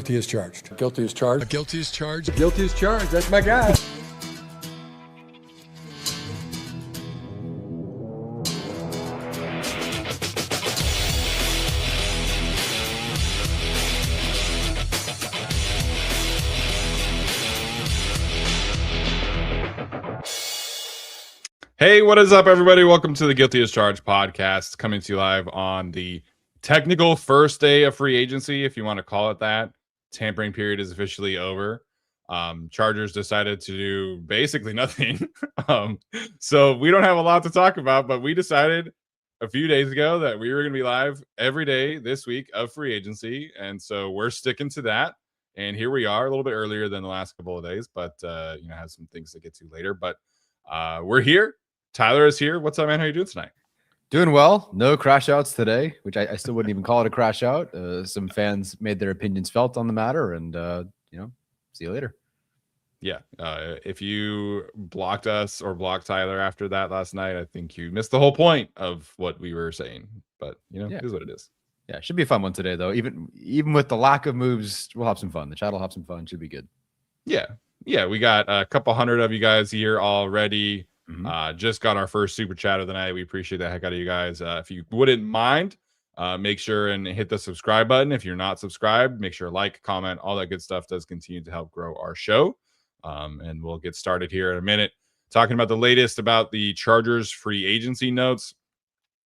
Guilty as charged. Guilty as charged. Guilty as charged. Guilty as charged. That's my guy. Hey, what is up, everybody? Welcome to the Guilty as Charged podcast, coming to you live on the technical first day of free agency, if you want to call it that. Tampering period is officially over. Chargers decided to do basically nothing. So we don't have a lot to talk about, but we decided a few days ago that we were going to be live every day this week of free agency. And so we're sticking to that. And here we are, a little bit earlier than the last couple of days, but have some things to get to later. But we're here. Tyler is here. What's up, man? How you doing tonight? Doing well. No crash outs today, which I still wouldn't even call it a crash out. Some fans made their opinions felt on the matter, and see you later. Yeah. If you blocked us or blocked Tyler after that last night, I think you missed the whole point of what we were saying. But It is what it is. Yeah, should be a fun one today, though. Even with the lack of moves, we'll have some fun. The chat will have some fun. Should be good. Yeah. We got a couple hundred of you guys here already. Just got our first super chat of the night. We appreciate the heck out of you guys. If you wouldn't mind, make sure and hit the subscribe button. If you're not subscribed, make sure like, comment, all that good stuff does continue to help grow our show. And we'll get started here in a minute, talking about the latest about the Chargers free agency notes.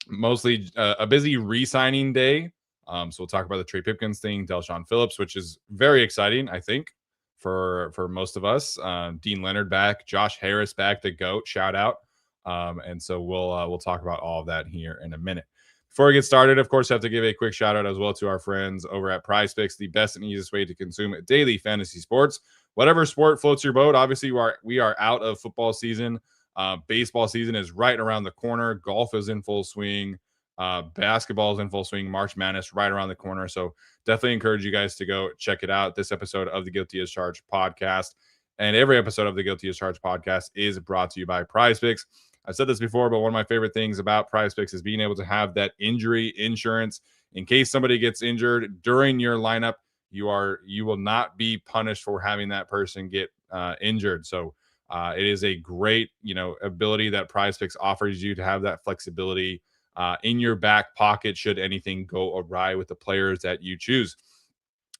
Mostly a busy re-signing day. So we'll talk about the Trey Pipkins thing, Phillips, which is very exciting, I think, for most of us. Dean Leonard back, Josh Harris back, the GOAT, shout out. And so we'll talk about all of that here in a minute. Before we get started, of course, I have to give a quick shout out as well to our friends over at PrizePicks, the best and easiest way to consume daily fantasy sports. Whatever sport floats your boat. Obviously, we are out of football season. Baseball season is right around the corner. Golf is in full swing. Basketball is in full swing. March Madness right around the corner. So definitely encourage you guys to go check it out. This episode of the Guilty as Charged podcast and every episode of the Guilty as Charged podcast is brought to you by PrizePicks. I've said this before, but one of my favorite things about PrizePicks is being able to have that injury insurance in case somebody gets injured during your lineup. You will not be punished for having that person get injured. So it is a great ability that PrizePicks offers you to have that flexibility in your back pocket should anything go awry with the players that you choose.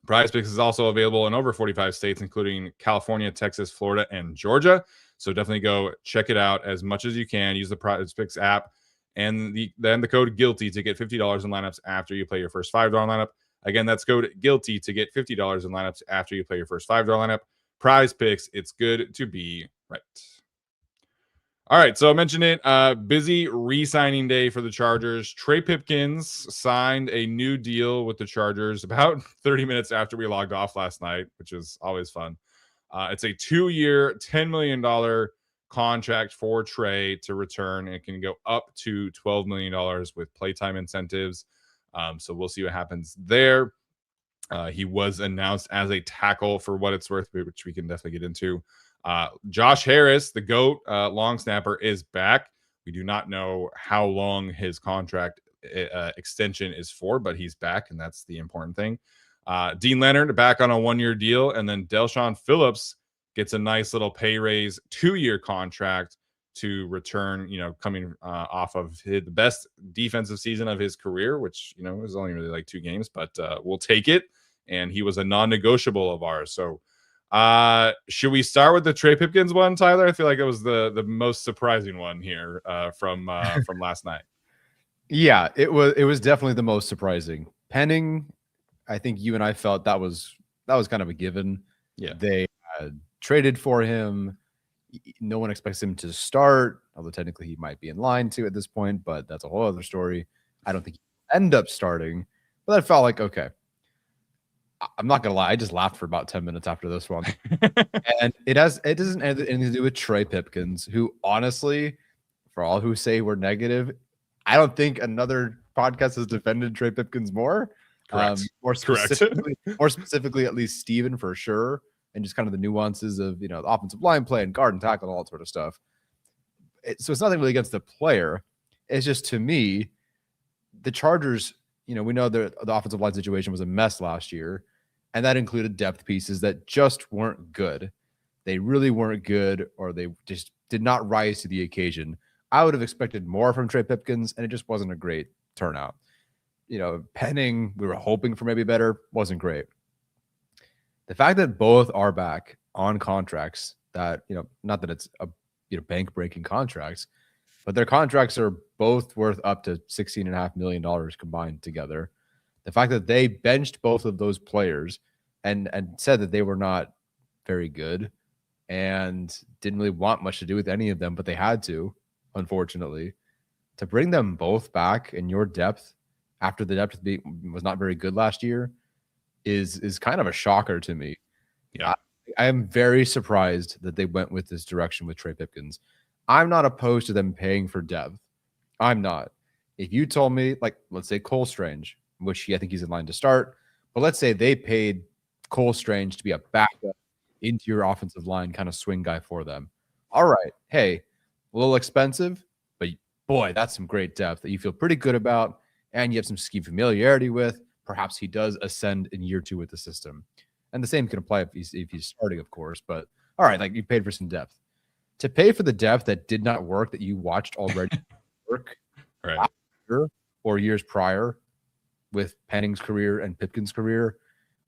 PrizePicks is also available in over 45 states, including California, Texas, Florida, and Georgia. So definitely go check it out as much as you can. Use the PrizePicks app and then the code GUILTY to get $50 in lineups after you play your first $5 lineup. Again, that's code GUILTY to get $50 in lineups after you play your first $5 lineup. PrizePicks, it's good to be right. All right, so I mentioned it. Busy re-signing day for the Chargers. Trey Pipkins signed a new deal with the Chargers about 30 minutes after we logged off last night, which is always fun. It's a 2-year, $10 million contract for Trey to return. It can go up to $12 million with playtime incentives. So we'll see what happens there. He was announced as a tackle for what it's worth, which we can definitely get into. Josh Harris, the GOAT long snapper, is back. We do not know how long his contract extension is for, but he's back, and that's the important thing. Dean Leonard back on a 1-year deal, and then Phillips gets a nice little pay raise, 2-year contract to return, coming off of the best defensive season of his career, which, was only really like 2 games, but we'll take it. And he was a non-negotiable of ours. So should we start with the Trey Pipkins one, Tyler? I feel like it was the most surprising one here from last night. Yeah, it was definitely the most surprising. Penning, I think you and I felt that was kind of a given. Yeah, they traded for him. No one expects him to start, although technically he might be in line to at this point, but that's a whole other story. I don't think he'll end up starting, but that felt like, okay. I'm not gonna lie, I just laughed for about 10 minutes after this one. And it doesn't have anything to do with Trey Pipkins, who honestly, for all who say we're negative, I don't think another podcast has defended Trey Pipkins more. Correct. More specifically, at least Steven for sure, and just kind of the nuances of the offensive line play and guard and tackle and all that sort of stuff. So it's nothing really against the player. It's just, to me, the Chargers, we know the offensive line situation was a mess last year. And that included depth pieces that just weren't good. They really weren't good, or they just did not rise to the occasion. I would have expected more from Trey Pipkins, and it just wasn't a great turnout. Penning, we were hoping for maybe better, wasn't great. The fact that both are back on contracts that, not that it's a bank breaking contracts, but their contracts are both worth up to $16.5 million combined together. The fact that they benched both of those players and said that they were not very good and didn't really want much to do with any of them, but they had to, unfortunately, to bring them both back in your depth after the depth was not very good last year is kind of a shocker to me. Yeah. I am very surprised that they went with this direction with Trey Pipkins. I'm not opposed to them paying for depth. I'm not. If you told me, like, let's say Cole Strange, which I think he's in line to start, but let's say they paid Cole Strange to be a backup into your offensive line kind of swing guy for them. All right. Hey, a little expensive, but boy, that's some great depth that you feel pretty good about, and you have some scheme familiarity with. Perhaps he does ascend in year 2 with the system. And the same can apply if he's starting, of course. But all right, like, you paid for some depth. To pay for the depth that did not work, that you watched already work Right. last year or years prior with Penning's career and Pipkins' career,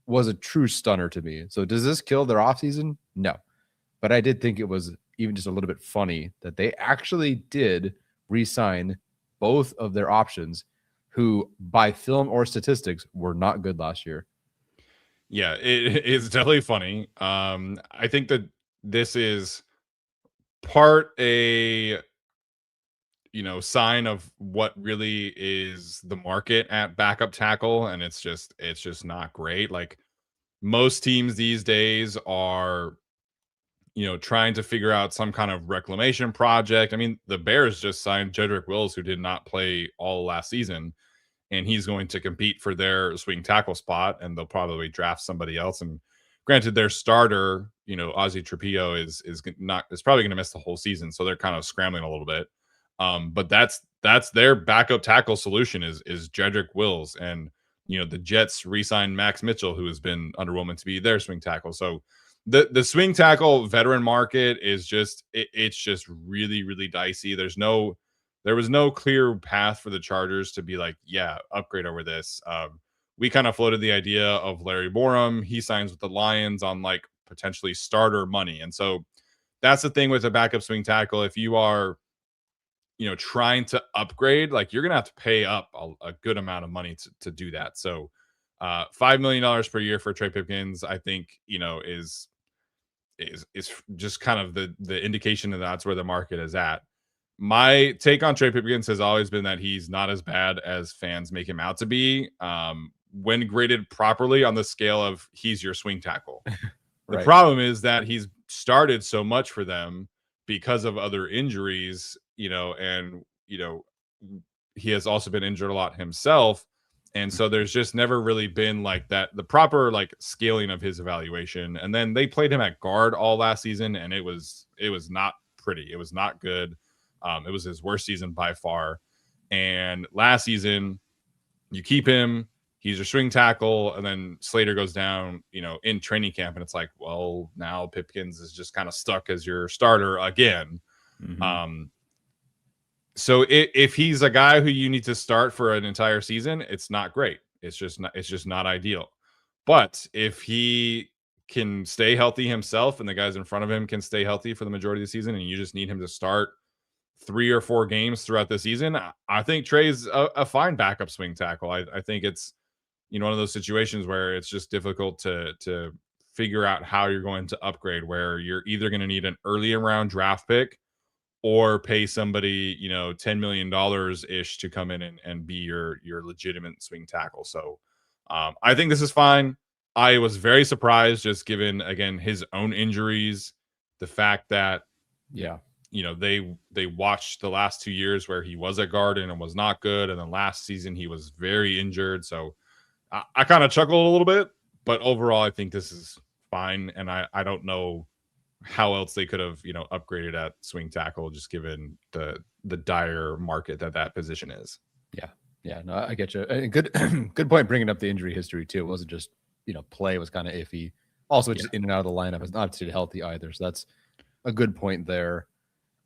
was a true stunner to me. So does this kill their offseason? No. But I did think it was even just a little bit funny that they actually did re-sign both of their options, who by film or statistics were not good last year. Yeah, it's definitely funny. I think that this is part a sign of what really is the market at backup tackle, and it's just not great. Like, most teams these days are trying to figure out some kind of reclamation project. I mean, the Bears just signed Jedrick Wills, who did not play all last season, and he's going to compete for their swing tackle spot, and they'll probably draft somebody else. And granted, their starter, Ozzie Trapillo is probably going to miss the whole season, so they're kind of scrambling a little bit. But that's their backup tackle solution is Jedrick Wills, and the Jets re-signed Max Mitchell, who has been underwhelming, to be their swing tackle. So the swing tackle veteran market is it's just really, really dicey. There was no clear path for the Chargers to be like, yeah, upgrade over this. We kind of floated the idea of Larry Borum. He signs with the Lions on like potentially starter money. And so that's the thing with a backup swing tackle. If you are, trying to upgrade, like, you're going to have to pay up a good amount of money to do that. So $5 million per year for Trey Pipkins, I think, is just kind of the indication that that's where the market is at. My take on Trey Pipkins has always been that he's not as bad as fans make him out to be, when graded properly on the scale of he's your swing tackle. The problem is that he's started so much for them because of other injuries, and he has also been injured a lot himself. And so there's just never really been like the proper like scaling of his evaluation. And then they played him at guard all last season, and it was not pretty. It was not good. It was his worst season by far. And last season, you keep him, he's your swing tackle, and then Slater goes down, in training camp, and it's like, well, now Pipkins is just kind of stuck as your starter again. Mm-hmm. So if he's a guy who you need to start for an entire season, it's not great. It's just not ideal. But if he can stay healthy himself, and the guys in front of him can stay healthy for the majority of the season, and you just need him to start 3 or 4 games throughout the season, I think Trey's a fine backup swing tackle. I think it's one of those situations where it's just difficult to figure out how you're going to upgrade, where you're either going to need an early round draft pick or pay somebody, $10 million ish to come in and be your legitimate swing tackle. So I think this is fine. I was very surprised, just given, again, his own injuries, the fact that, they watched the last 2 years where he was at guard and was not good. And then last season he was very injured. So I kind of chuckled a little bit, but overall I think this is fine. And I don't know how else they could have, upgraded at swing tackle, just given the dire market that position is. Yeah. No, I get you. And good point bringing up the injury history too. It wasn't just play was kind of iffy. Also, just in and out of the lineup is not too healthy either. So that's a good point there.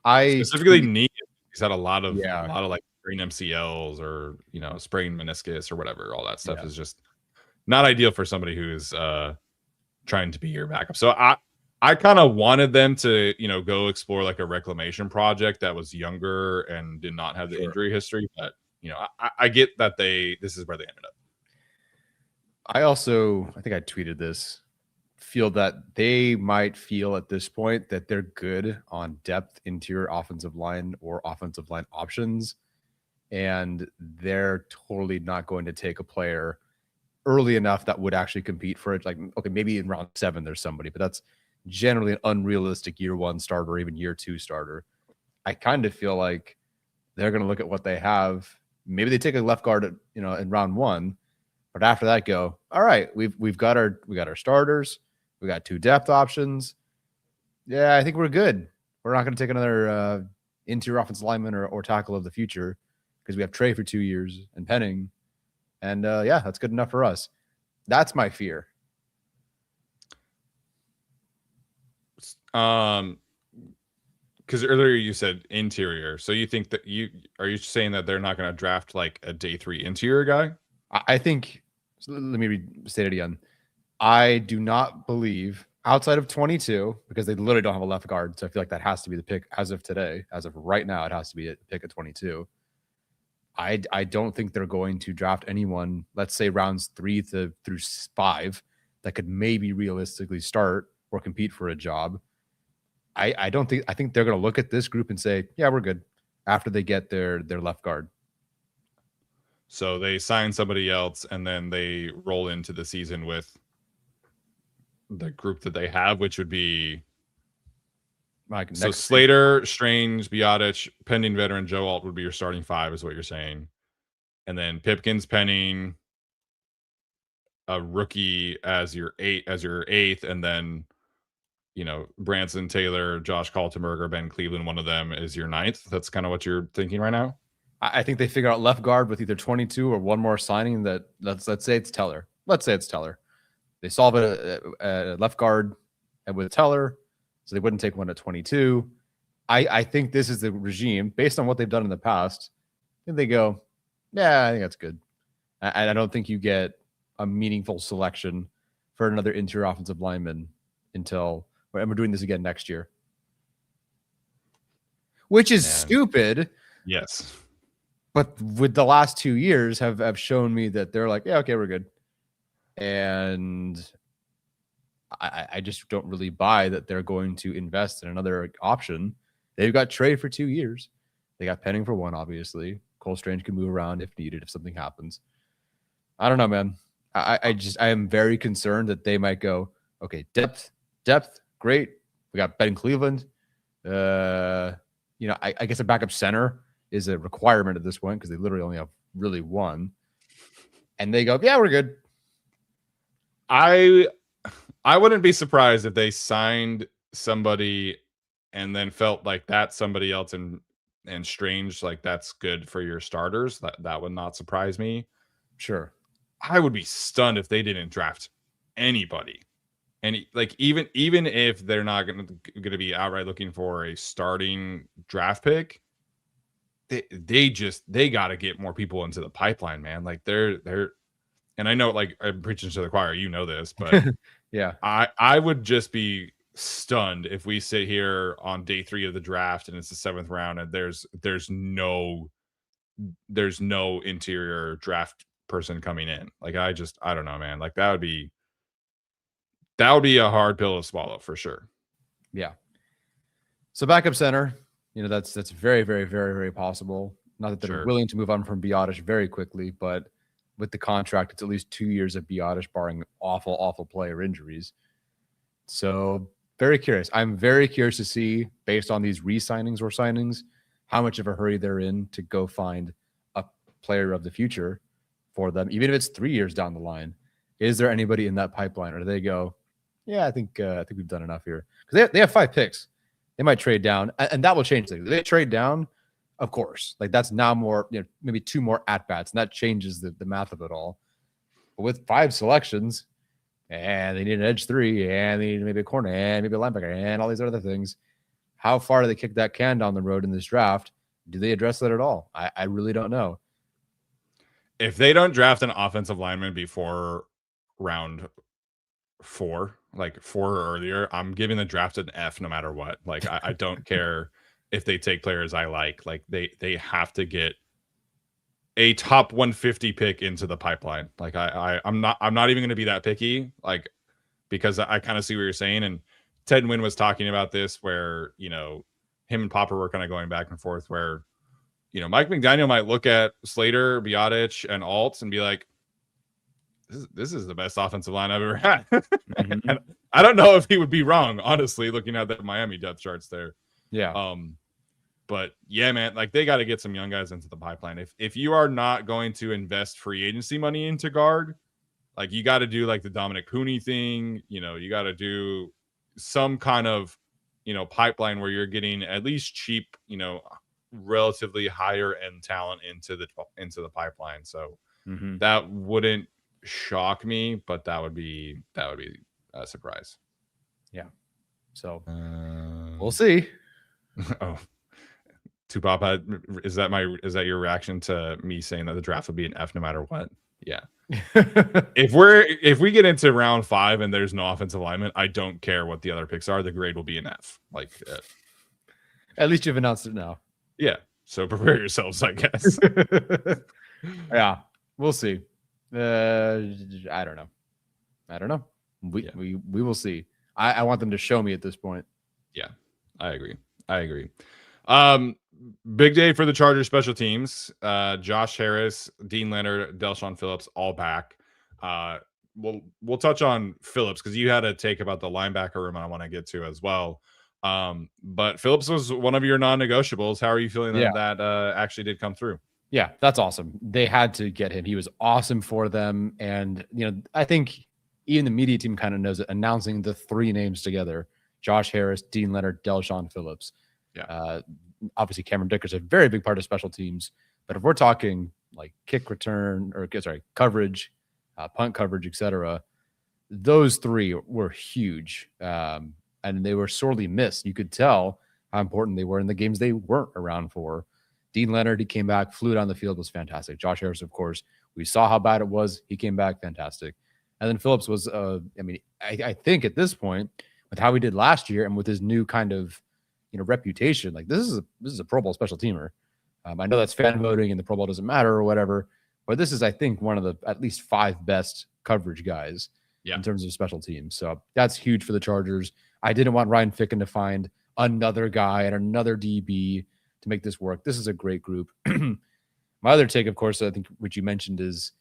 Specifically, knee. He's had a lot of like sprained MCLs or sprained meniscus or whatever. All that stuff is just not ideal for somebody who's trying to be your backup. So I kind of wanted them to go explore like a reclamation project that was younger and did not have the injury history. But I get that this is where they ended up. I think I tweeted this. Feel that they might feel at this point that they're good on depth interior offensive line or offensive line options, and they're totally not going to take a player early enough that would actually compete for it. Like, okay, maybe in round 7 there's somebody, but that's generally an unrealistic year 1 starter or even year 2 starter. I kind of feel like they're going to look at what they have. Maybe they take a left guard in round 1, but after that go, all right, we've got our starters. We got 2 depth options. Yeah, I think we're good. We're not going to take another interior offensive lineman or tackle of the future because we have Trey for 2 years and Penning. And that's good enough for us. That's my fear. Because earlier you said interior. So you think that are you saying that they're not going to draft like a day 3 interior guy? I think, so let me state it again. I do not believe outside of 22, because they literally don't have a left guard. So I feel like that has to be the pick as of today. As of right now, it has to be a pick at 22. I don't think they're going to draft anyone, let's say rounds 3 through 5, that could maybe realistically start or compete for a job. I think they're going to look at this group and say, yeah, we're good after they get their left guard. So they sign somebody else and then they roll into the season with the group that they have, which would be so Slater, Strange, Biotic, pending veteran Joe Alt would be your starting 5, is what you're saying. And then Pipkins, Penning, a rookie as your 8th, and then Branson, Taylor, Josh Kaltenberger, Ben Cleveland, one of them is your 9th. That's kind of what you're thinking right now. I think they figure out left guard with either 22 or one more signing that let's say it's Teller. They solve it at left guard and with Teller, so they wouldn't take one at 22. I think this is the regime based on what they've done in the past. And they go, yeah, I think that's good. I don't think you get a meaningful selection for another interior offensive lineman until, and we're doing this again next year, which is stupid. Yes. But with the last 2 years have shown me that they're like, yeah, okay, we're good. And I just don't really buy that they're going to invest in another option. They've got Trey for 2 years. They got Penning for 1, obviously. Cole Strange can move around if needed, if something happens. I don't know, man. I am very concerned that they might go, okay, depth, great. We got Ben Cleveland. I guess a backup center is a requirement at this point because they literally only have really 1. And they go, yeah, we're good. I wouldn't be surprised if they signed somebody and then felt like that's somebody else and Strange, like that's good for your starters. That would not surprise me. Sure. I would be stunned if they didn't draft anybody. And like even if they're not going to be outright looking for a starting draft pick, they got to get more people into the pipeline, man. Like they're and I know, like, I'm preaching to the choir, this, but yeah, I would just be stunned if we sit here on day 3 of the draft and it's the 7th round and there's no interior draft person coming in. Like I don't know, man. Like that would be a hard pill to swallow for sure. Yeah. So backup center, that's very, very, very, very possible. Not that they're willing to move on from Biotic very quickly, but with the contract, it's at least 2 years of Biotic, barring awful player injuries. So very curious. I'm very curious to see, based on these re-signings or signings, how much of a hurry they're in to go find a player of the future for them, even if it's 3 years down the line. Is there anybody in that pipeline, or do they go, yeah, I think we've done enough here? Because they have 5 picks. They might trade down, and that will change things. If they trade down, of course, like that's now more, maybe 2 more at-bats, and that changes the math of it all. But with 5 selections, and they need an edge 3, and they need maybe a corner, and maybe a linebacker, and all these other things. How far do they kick that can down the road in this draft? Do they address that at all? I really don't know. If they don't draft an offensive lineman before round 4, like 4 or earlier, I'm giving the draft an F no matter what. Like I don't care if they take players I like. Like they have to get a top 150 pick into the pipeline. Like I'm not even going to be that picky. Like because I kind of see what you're saying. And Ted Nguyen was talking about this, where him and Popper were kind of going back and forth. Where Mike McDaniel might look at Slater, Biotic, and Alt and be like, this is the best offensive line I've ever had. Mm-hmm. And I don't know if he would be wrong, honestly, looking at the Miami depth charts there. Yeah. But yeah, man, like they got to get some young guys into the pipeline. If you are not going to invest free agency money into guard, like you got to do like the Dominic Cooney thing. You got to do some kind of pipeline where you're getting at least cheap, relatively higher end talent into the pipeline. So that wouldn't shock me, but that would be a surprise. Yeah. So we'll see. Oh, Tupapa, is that your reaction to me saying that the draft would be an F no matter what? Yeah. If we get into round 5 and there's no offensive lineman, I don't care what the other picks are. The grade will be an F. Like, at least you've announced it now. Yeah. So prepare yourselves, I guess. Yeah, we'll see. I don't know. We will see. I want them to show me at this point. Yeah, I agree. Big day for the Chargers special teams. Josh Harris, Dean Leonard, Delshon Phillips, all back. We'll touch on Phillips because you had a take about the linebacker room and I want to get to as well. But Phillips was one of your non-negotiables. How are you feeling that actually did come through? Yeah, that's awesome. They had to get him. He was awesome for them. And, I think even the media team kind of knows it, announcing the 3 names together, Josh Harris, Dean Leonard, Delshon Phillips. Yeah. Obviously, Cameron Dicker's a very big part of special teams. But if we're talking like kick return coverage, punt coverage, etc., those 3 were huge. And they were sorely missed. You could tell how important they were in the games they weren't around for. Dean Leonard, he came back, flew down the field, was fantastic. Josh Harris, of course, we saw how bad it was. He came back, fantastic. And then Phillips was, I think at this point, with how he did last year and with his new kind of, reputation, like this is a Pro Bowl special teamer. I know that's fan voting and the Pro Bowl doesn't matter or whatever, but this is, I think, one of the at least 5 best coverage guys in terms of special teams. So that's huge for the Chargers. I didn't want Ryan Ficken to find another guy and another DB to make this work. This is a great group. My other take, of course, I think what you mentioned is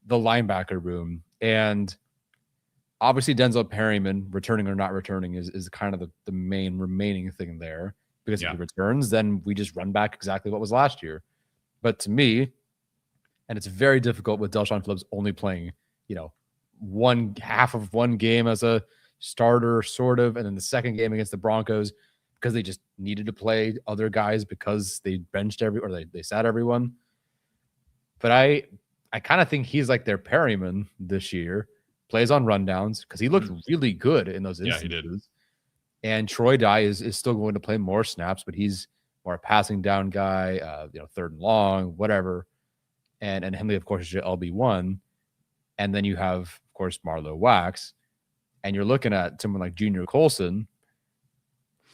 the linebacker room. And obviously Denzel Perryman, returning or not returning, is kind of the main remaining thing there. Because if he returns, then we just run back exactly what was last year. But to me, and it's very difficult with Delshon Phillips only playing, one half of one game as a starter, sort of, and then the second game against the Broncos, because they just needed to play other guys because they benched they sat everyone. But I kind of think he's like their Perryman this year, plays on rundowns because he looked really good in those instances. Yeah, he did. And Troy Dye is still going to play more snaps, but he's more a passing down guy, 3rd and long, whatever. And Henley, of course, is your LB1. And then you have, of course, Marlowe Wax. And you're looking at someone like Junior Colson.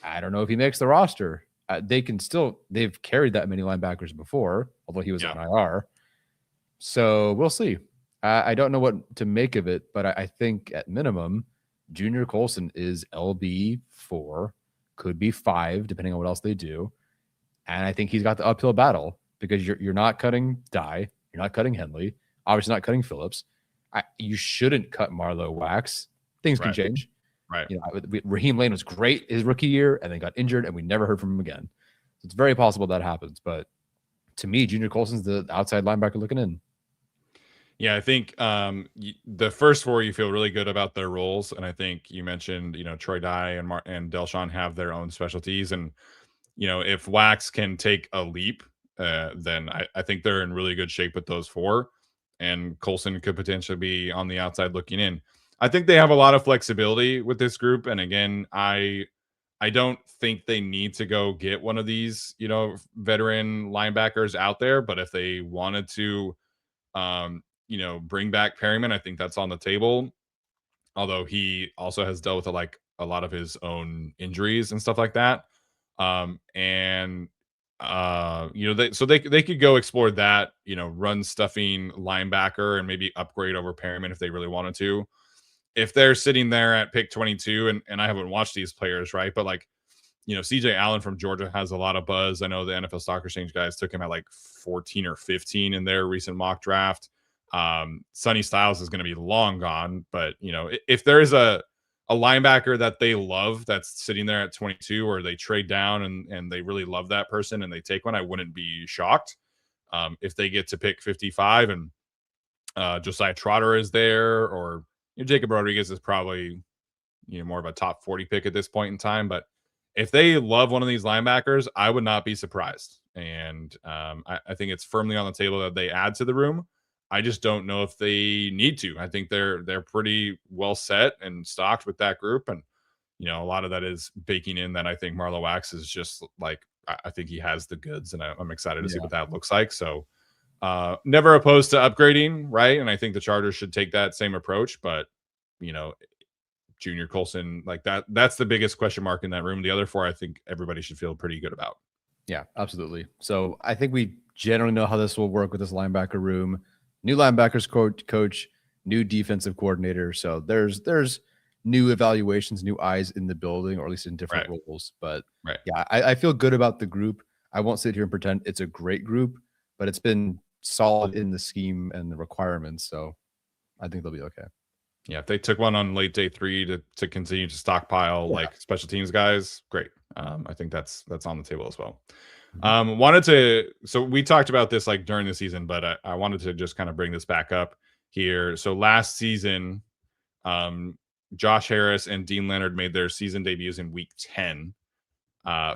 I don't know if he makes the roster. They've carried that many linebackers before, although he was on IR. So we'll see. I don't know what to make of it, but I think at minimum, Junior Colson is LB4, could be 5, depending on what else they do. And I think he's got the uphill battle because you're not cutting Dye, you're not cutting Henley, obviously not cutting Phillips. You shouldn't cut Marlowe Wax. Things can change. Right. Raheem Lane was great his rookie year and then got injured and we never heard from him again. So it's very possible that happens. But to me, Junior Colson's the outside linebacker looking in. Yeah, I think the first 4 you feel really good about their roles, and I think you mentioned Troy Dye and Delshon have their own specialties, and if Wax can take a leap, then I think they're in really good shape with those 4, and Colson could potentially be on the outside looking in. I think they have a lot of flexibility with this group. And again, I don't think they need to go get one of these, veteran linebackers out there. But if they wanted to, bring back Perryman, I think that's on the table. Although he also has dealt with a lot of his own injuries and stuff like that. And they could go explore that, run stuffing linebacker and maybe upgrade over Perryman if they really wanted to. If they're sitting there at pick 22, and I haven't watched these players, right? But CJ Allen from Georgia has a lot of buzz. I know the NFL Stock Exchange guys took him at 14 or 15 in their recent mock draft. Sonny Styles is going to be long gone, but if there is a linebacker that they love that's sitting there at 22, or they trade down and they really love that person and they take one, I wouldn't be shocked. If they get to pick 55 and Josiah Trotter is there, or Jacob Rodriguez is probably more of a top 40 pick at this point in time. But if they love one of these linebackers, I would not be surprised. And I think it's firmly on the table that they add to the room. I just don't know if they need to. I think they're pretty well set and stocked with that group. And, a lot of that is baking in that I think Marlo Wax is just I think he has the goods, and I'm excited to see what that looks like. So never opposed to upgrading, right? And I think the Chargers should take that same approach. But, Junior Colson, that's the biggest question mark in that room. The other four, I think everybody should feel pretty good about. Yeah, absolutely. So I think we generally know how this will work with this linebacker room. New linebackers coach, new defensive coordinator. So there's new evaluations, new eyes in the building, or at least in different roles. But yeah, I feel good about the group. I won't sit here and pretend it's a great group, but it's been solid in the scheme and the requirements. So I think they'll be okay. Yeah, if they took one on late day 3 to continue to stockpile special teams guys, great. I think that's on the table as well. So we talked about this during the season, but I wanted to just kind of bring this back up here. So last season, Josh Harris and Dean Leonard made their season debuts in week 10.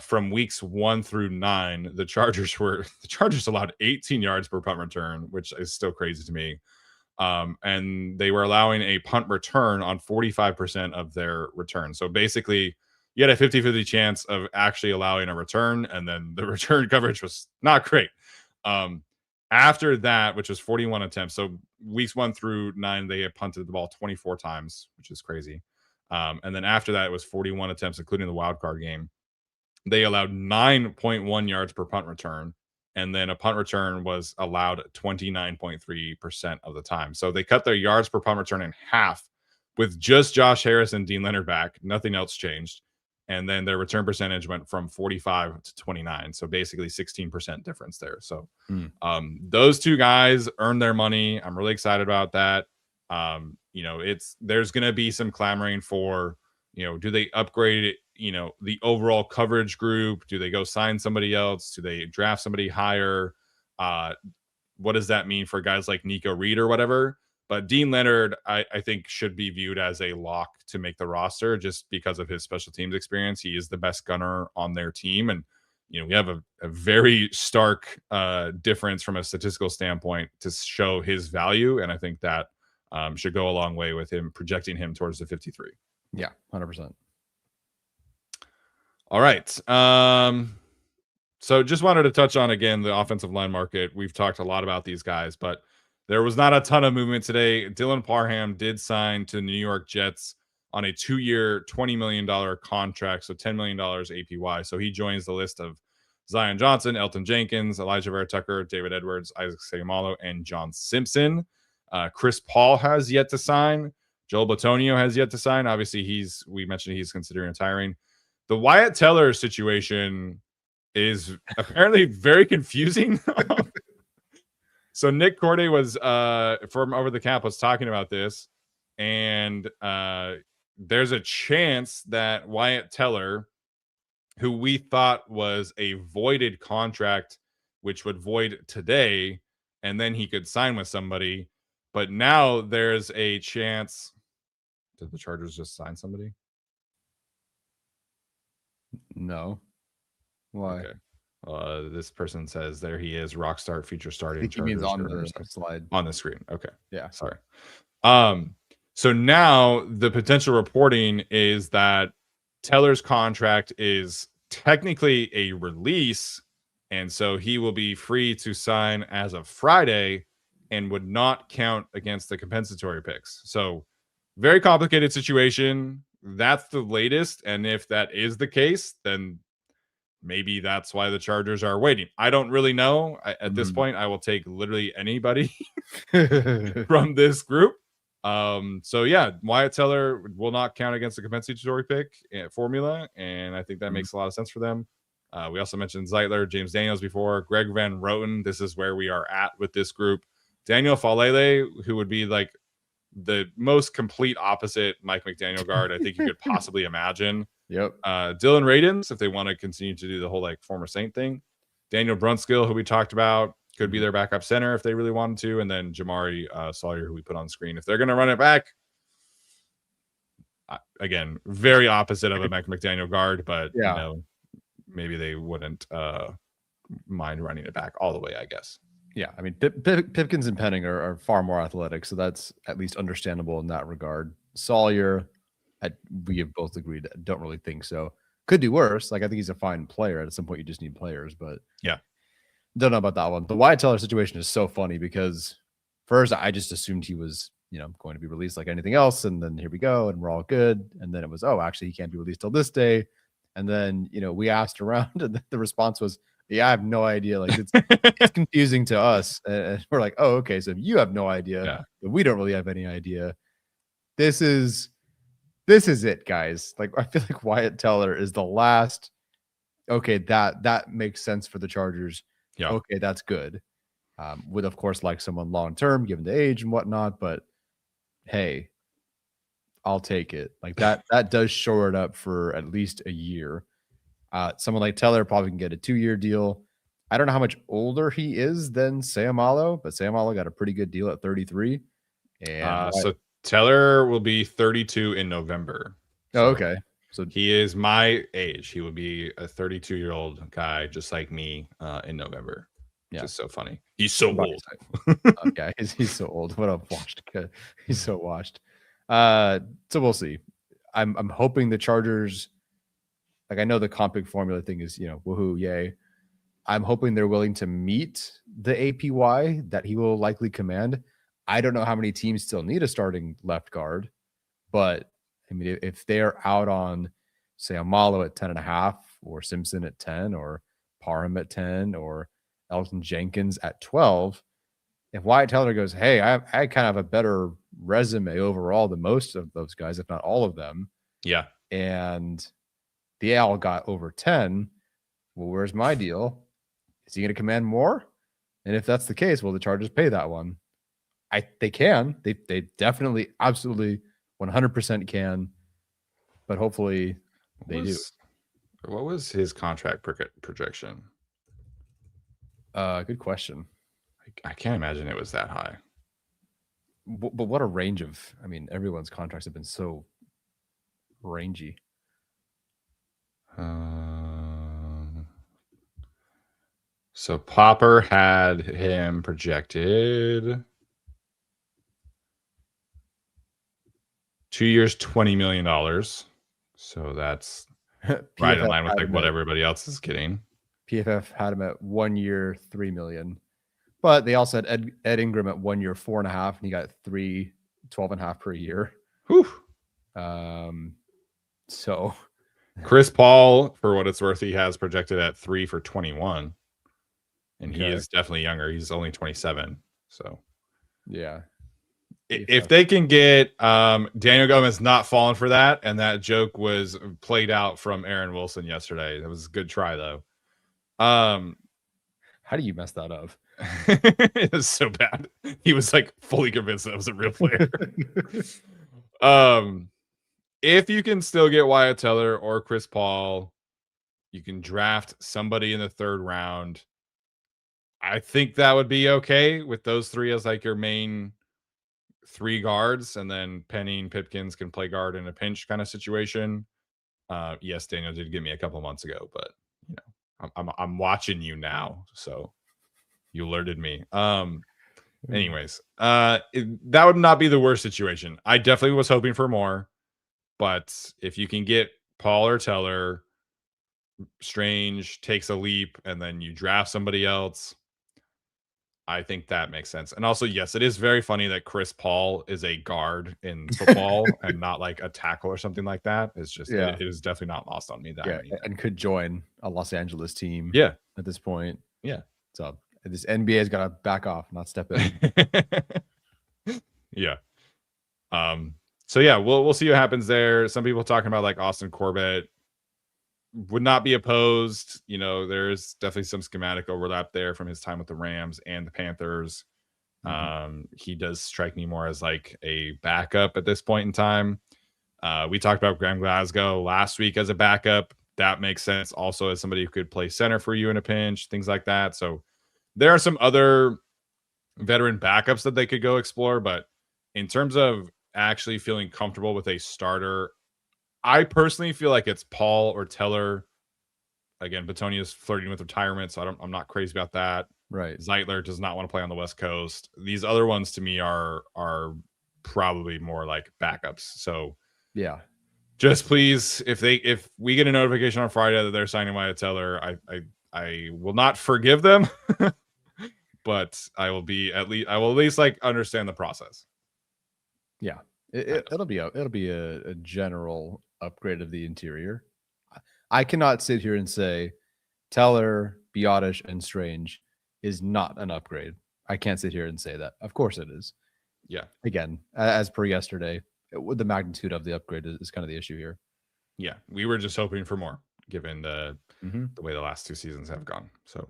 From weeks 1 through 9, the Chargers allowed 18 yards per punt return, which is still crazy to me. And they were allowing a punt return on 45% of their return. So basically, you had a 50-50 chance of actually allowing a return, and then the return coverage was not great. After that, which was 41 attempts, so weeks 1 through 9, they had punted the ball 24 times, which is crazy. And then after that, it was 41 attempts, including the wild card game. They allowed 9.1 yards per punt return. And then a punt return was allowed 29.3% of the time. So they cut their yards per punt return in half with just Josh Harris and Dean Leonard back. Nothing else changed. And then their return percentage went from 45 to 29. So basically 16% difference there. So those two guys earned their money. I'm really excited about that. There's going to be some clamoring for, do they upgrade the overall coverage group? Do they go sign somebody else? Do they draft somebody higher? What does that mean for guys like Nico Reed or whatever? But Dean Leonard, I think, should be viewed as a lock to make the roster just because of his special teams experience. He is the best gunner on their team. And, we have a very stark difference from a statistical standpoint to show his value. And I think that should go a long way with him projecting him towards the 53. Yeah, 100%. All right. So just wanted to touch on, again, the offensive line market. We've talked a lot about these guys, but there was not a ton of movement today. Dylan Parham did sign to the New York Jets on a 2-year, $20 million contract, so $10 million APY. So he joins the list of Zion Johnson, Elton Jenkins, Elijah Vera Tucker, David Edwards, Isaac Seumalo, and John Simpson. Chris Paul has yet to sign. Joel Bitonio has yet to sign. Obviously, we mentioned he's considering retiring. The Wyatt Teller situation is apparently very confusing. So Nick Corday was from Over the Cap was talking about this, and there's a chance that Wyatt Teller, who we thought was a voided contract, which would void today, and then he could sign with somebody, but now there's a chance. Did the Chargers just sign somebody? No. Why? Okay. This person says there he is, Rockstar future starting. I think he means on the slide on the screen. Okay. Yeah. Sorry. So now the potential reporting is that Teller's contract is technically a release, and so he will be free to sign as of Friday and would not count against the compensatory picks. So very complicated situation. That's the latest, and if that is the case, then maybe that's why the Chargers are waiting. I don't really know. At this point, I will take literally anybody from this group. So yeah, Wyatt Teller will not count against the compensatory pick formula, and I think that makes a lot of sense for them. We also mentioned Zeitler, James Daniels before, Greg Van Roten. This is where we are at with this group. Daniel Falele, who would be like the most complete opposite Mike McDaniel guard I think you could possibly imagine. Yep. Dylan Radins, if they want to continue to do the whole like former Saint thing. Daniel Brunskill, who we talked about, could be their backup center if they really wanted to. And then Jamari Sawyer, who we put on screen. If they're going to run it back, again, very opposite of a Mike McDaniel guard, but Yeah. you know, maybe they wouldn't mind running it back all the way, I guess. Yeah, I mean, Pipkins and Penning are far more athletic, so that's at least understandable in that regard. Sawyer, we have both agreed, don't really think so. Could do worse. Like, I think he's a fine player. At some point, you just need players, but yeah, don't know about that one. The Wyatt Teller situation is so funny because first I just assumed he was, going to be released like anything else, and then here we go, and we're all good. And then it was, oh, actually, he can't be released till this day. And then we asked around, and the response was, yeah, I have no idea. Like it's confusing to us. And we're like, oh, okay. So if you have no idea, but we don't really have any idea. This is it, guys. Like, I feel like Wyatt Teller is the last. Okay, that makes sense for the Chargers. Yeah. Okay, that's good. Would of course like someone long term, given the age and whatnot. But hey, I'll take it. Like that does shore it up for at least a year. Someone like Teller probably can get a 2-year deal. I don't know how much older he is than Seumalo, but Seumalo got a pretty good deal at 33. And so Teller will be 32 in November. So, okay. So he is my age. He would be a 32-year-old guy just like me in November. Yeah. Just so funny. He's so old. Okay, he's so old. What a washed kid. He's so washed. So we'll see. I'm hoping the Chargers, like, I know the comp pick formula thing is, woohoo, yay. I'm hoping they're willing to meet the APY that he will likely command. I don't know how many teams still need a starting left guard, but I mean, if they're out on, say, Amalo at 10.5, or Simpson at 10, or Parham at 10, or Elton Jenkins at 12, if Wyatt Teller goes, hey, I kind of have a better resume overall than most of those guys, if not all of them. Yeah. And the AL got over 10. Well, where's my deal? Is he going to command more? And if that's the case, will the Chargers pay that one? They can. They definitely, absolutely, 100% can. But hopefully they do. What was his contract projection? Good question. I can't imagine it was that high. But what a range of, I mean, everyone's contracts have been so rangy. So Popper had him projected 2 years, $20 million. So that's right in line with like what everybody else is getting. PFF had him at 1 year, $3 million. But they also had Ed Ingram at 1 year, 4.5, and he got 12.5 per year. Whew. So Chris Paul, for what it's worth, he has projected at 3 for 21. And he is definitely younger. He's only 27. So yeah. If they can get Daniel Gomez not falling for that, and that joke was played out from Aaron Wilson yesterday. That was a good try though. How do you mess that up? It was so bad. He was like fully convinced that was a real player. If you can still get Wyatt Teller or Chris Paul, you can draft somebody in the 3rd round. I think that would be okay with those 3 as like your main 3 guards, and then Penning, Pipkins can play guard in a pinch kind of situation. Yes, Daniel did get me a couple months ago, but I'm watching you now, so you alerted me. Anyways, that would not be the worst situation. I definitely was hoping for more, but if you can get Paul or Teller, Strange takes a leap, and then you draft somebody else, I think that makes sense. And also, yes, it is very funny that Chris Paul is a guard in football and not like a tackle or something like that. It's just, it is definitely not lost on me. That and could join a Los Angeles team. Yeah, at this point. Yeah, so this NBA has got to back off, not step in. Yeah. So yeah, we'll see what happens there. Some people talking about like Austin Corbett would not be opposed. You know, there's definitely some schematic overlap there from his time with the Rams and the Panthers. He does strike me more as like a backup at this point in time. We talked about Graham Glasgow last week as a backup. That makes sense. Also as somebody who could play center for you in a pinch, things like that. So there are some other veteran backups that they could go explore. But in terms of actually feeling comfortable with a starter, I personally feel like it's Paul or Teller. Again, Batonia's flirting with retirement, so I'm not crazy about that. Right. Zeitler does not want to play on the West Coast. These other ones to me are probably more like backups. So yeah, just please, if we get a notification on Friday that they're signing Wyatt Teller, I will not forgive them, but I will at least like understand the process. Yeah, it'll be a general upgrade of the interior. I cannot sit here and say Teller, Biotish, and Strange is not an upgrade. I can't sit here and say that. Of course it is. Yeah. Again, as per yesterday, the magnitude of the upgrade is kind of the issue here. Yeah, we were just hoping for more, given the way the last two seasons have gone. So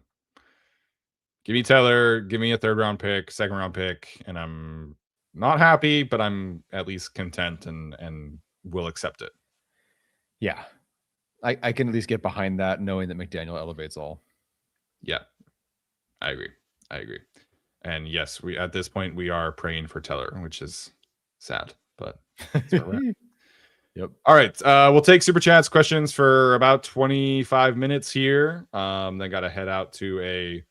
give me Teller, give me a third-round pick, second-round pick, and I'm not happy, but I'm at least content and will accept it. Yeah. I can at least get behind that, knowing that McDaniel elevates all. Yeah, I agree. And yes, at this point we are praying for Teller, which is sad, but yep. All right, we'll take super chats questions for about 25 minutes here. Then got to head out to a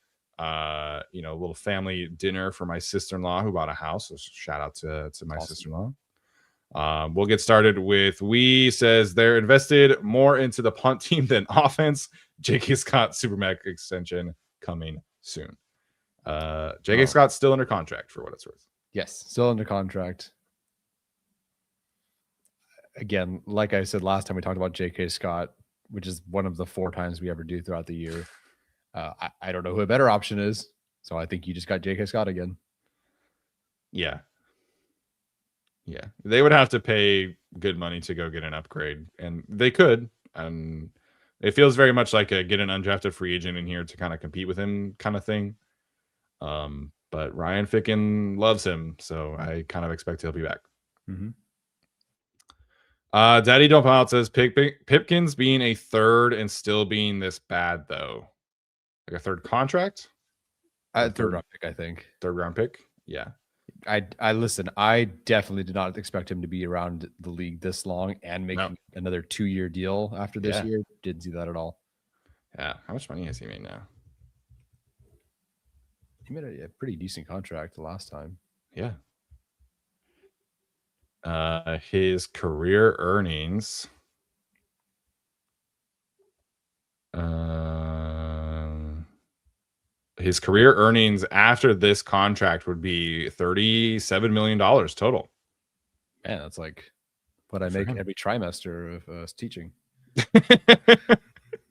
little family dinner for my sister-in-law who bought a house. So shout out to my sister-in-law. We'll get started with says they're invested more into the punt team than offense. J.K. Scott Supermax extension coming soon. J.K. Scott's still under contract for what it's worth. Yes, still under contract. Again, like I said last time we talked about J.K. Scott, which is one of the 4 times we ever do throughout the year. I don't know who a better option is, so I think you just got J.K. Scott again. Yeah. They would have to pay good money to go get an upgrade, and they could. And it feels very much like a get an undrafted free agent in here to kind of compete with him kind of thing. But Ryan Ficken loves him, so I kind of expect he'll be back. Daddy Don't Pile Out says Pipkins being a third and still being this bad though. Like a third contract? Third round pick, I think. Third round pick? Yeah. I listen, I definitely did not expect him to be around the league this long and make another 2-year deal after this year. Didn't see that at all. Yeah. How much money has he made now? He made a pretty decent contract the last time. Yeah. His career earnings. His career earnings after this contract would be $37 million total. Man, that's like what I make every trimester of teaching.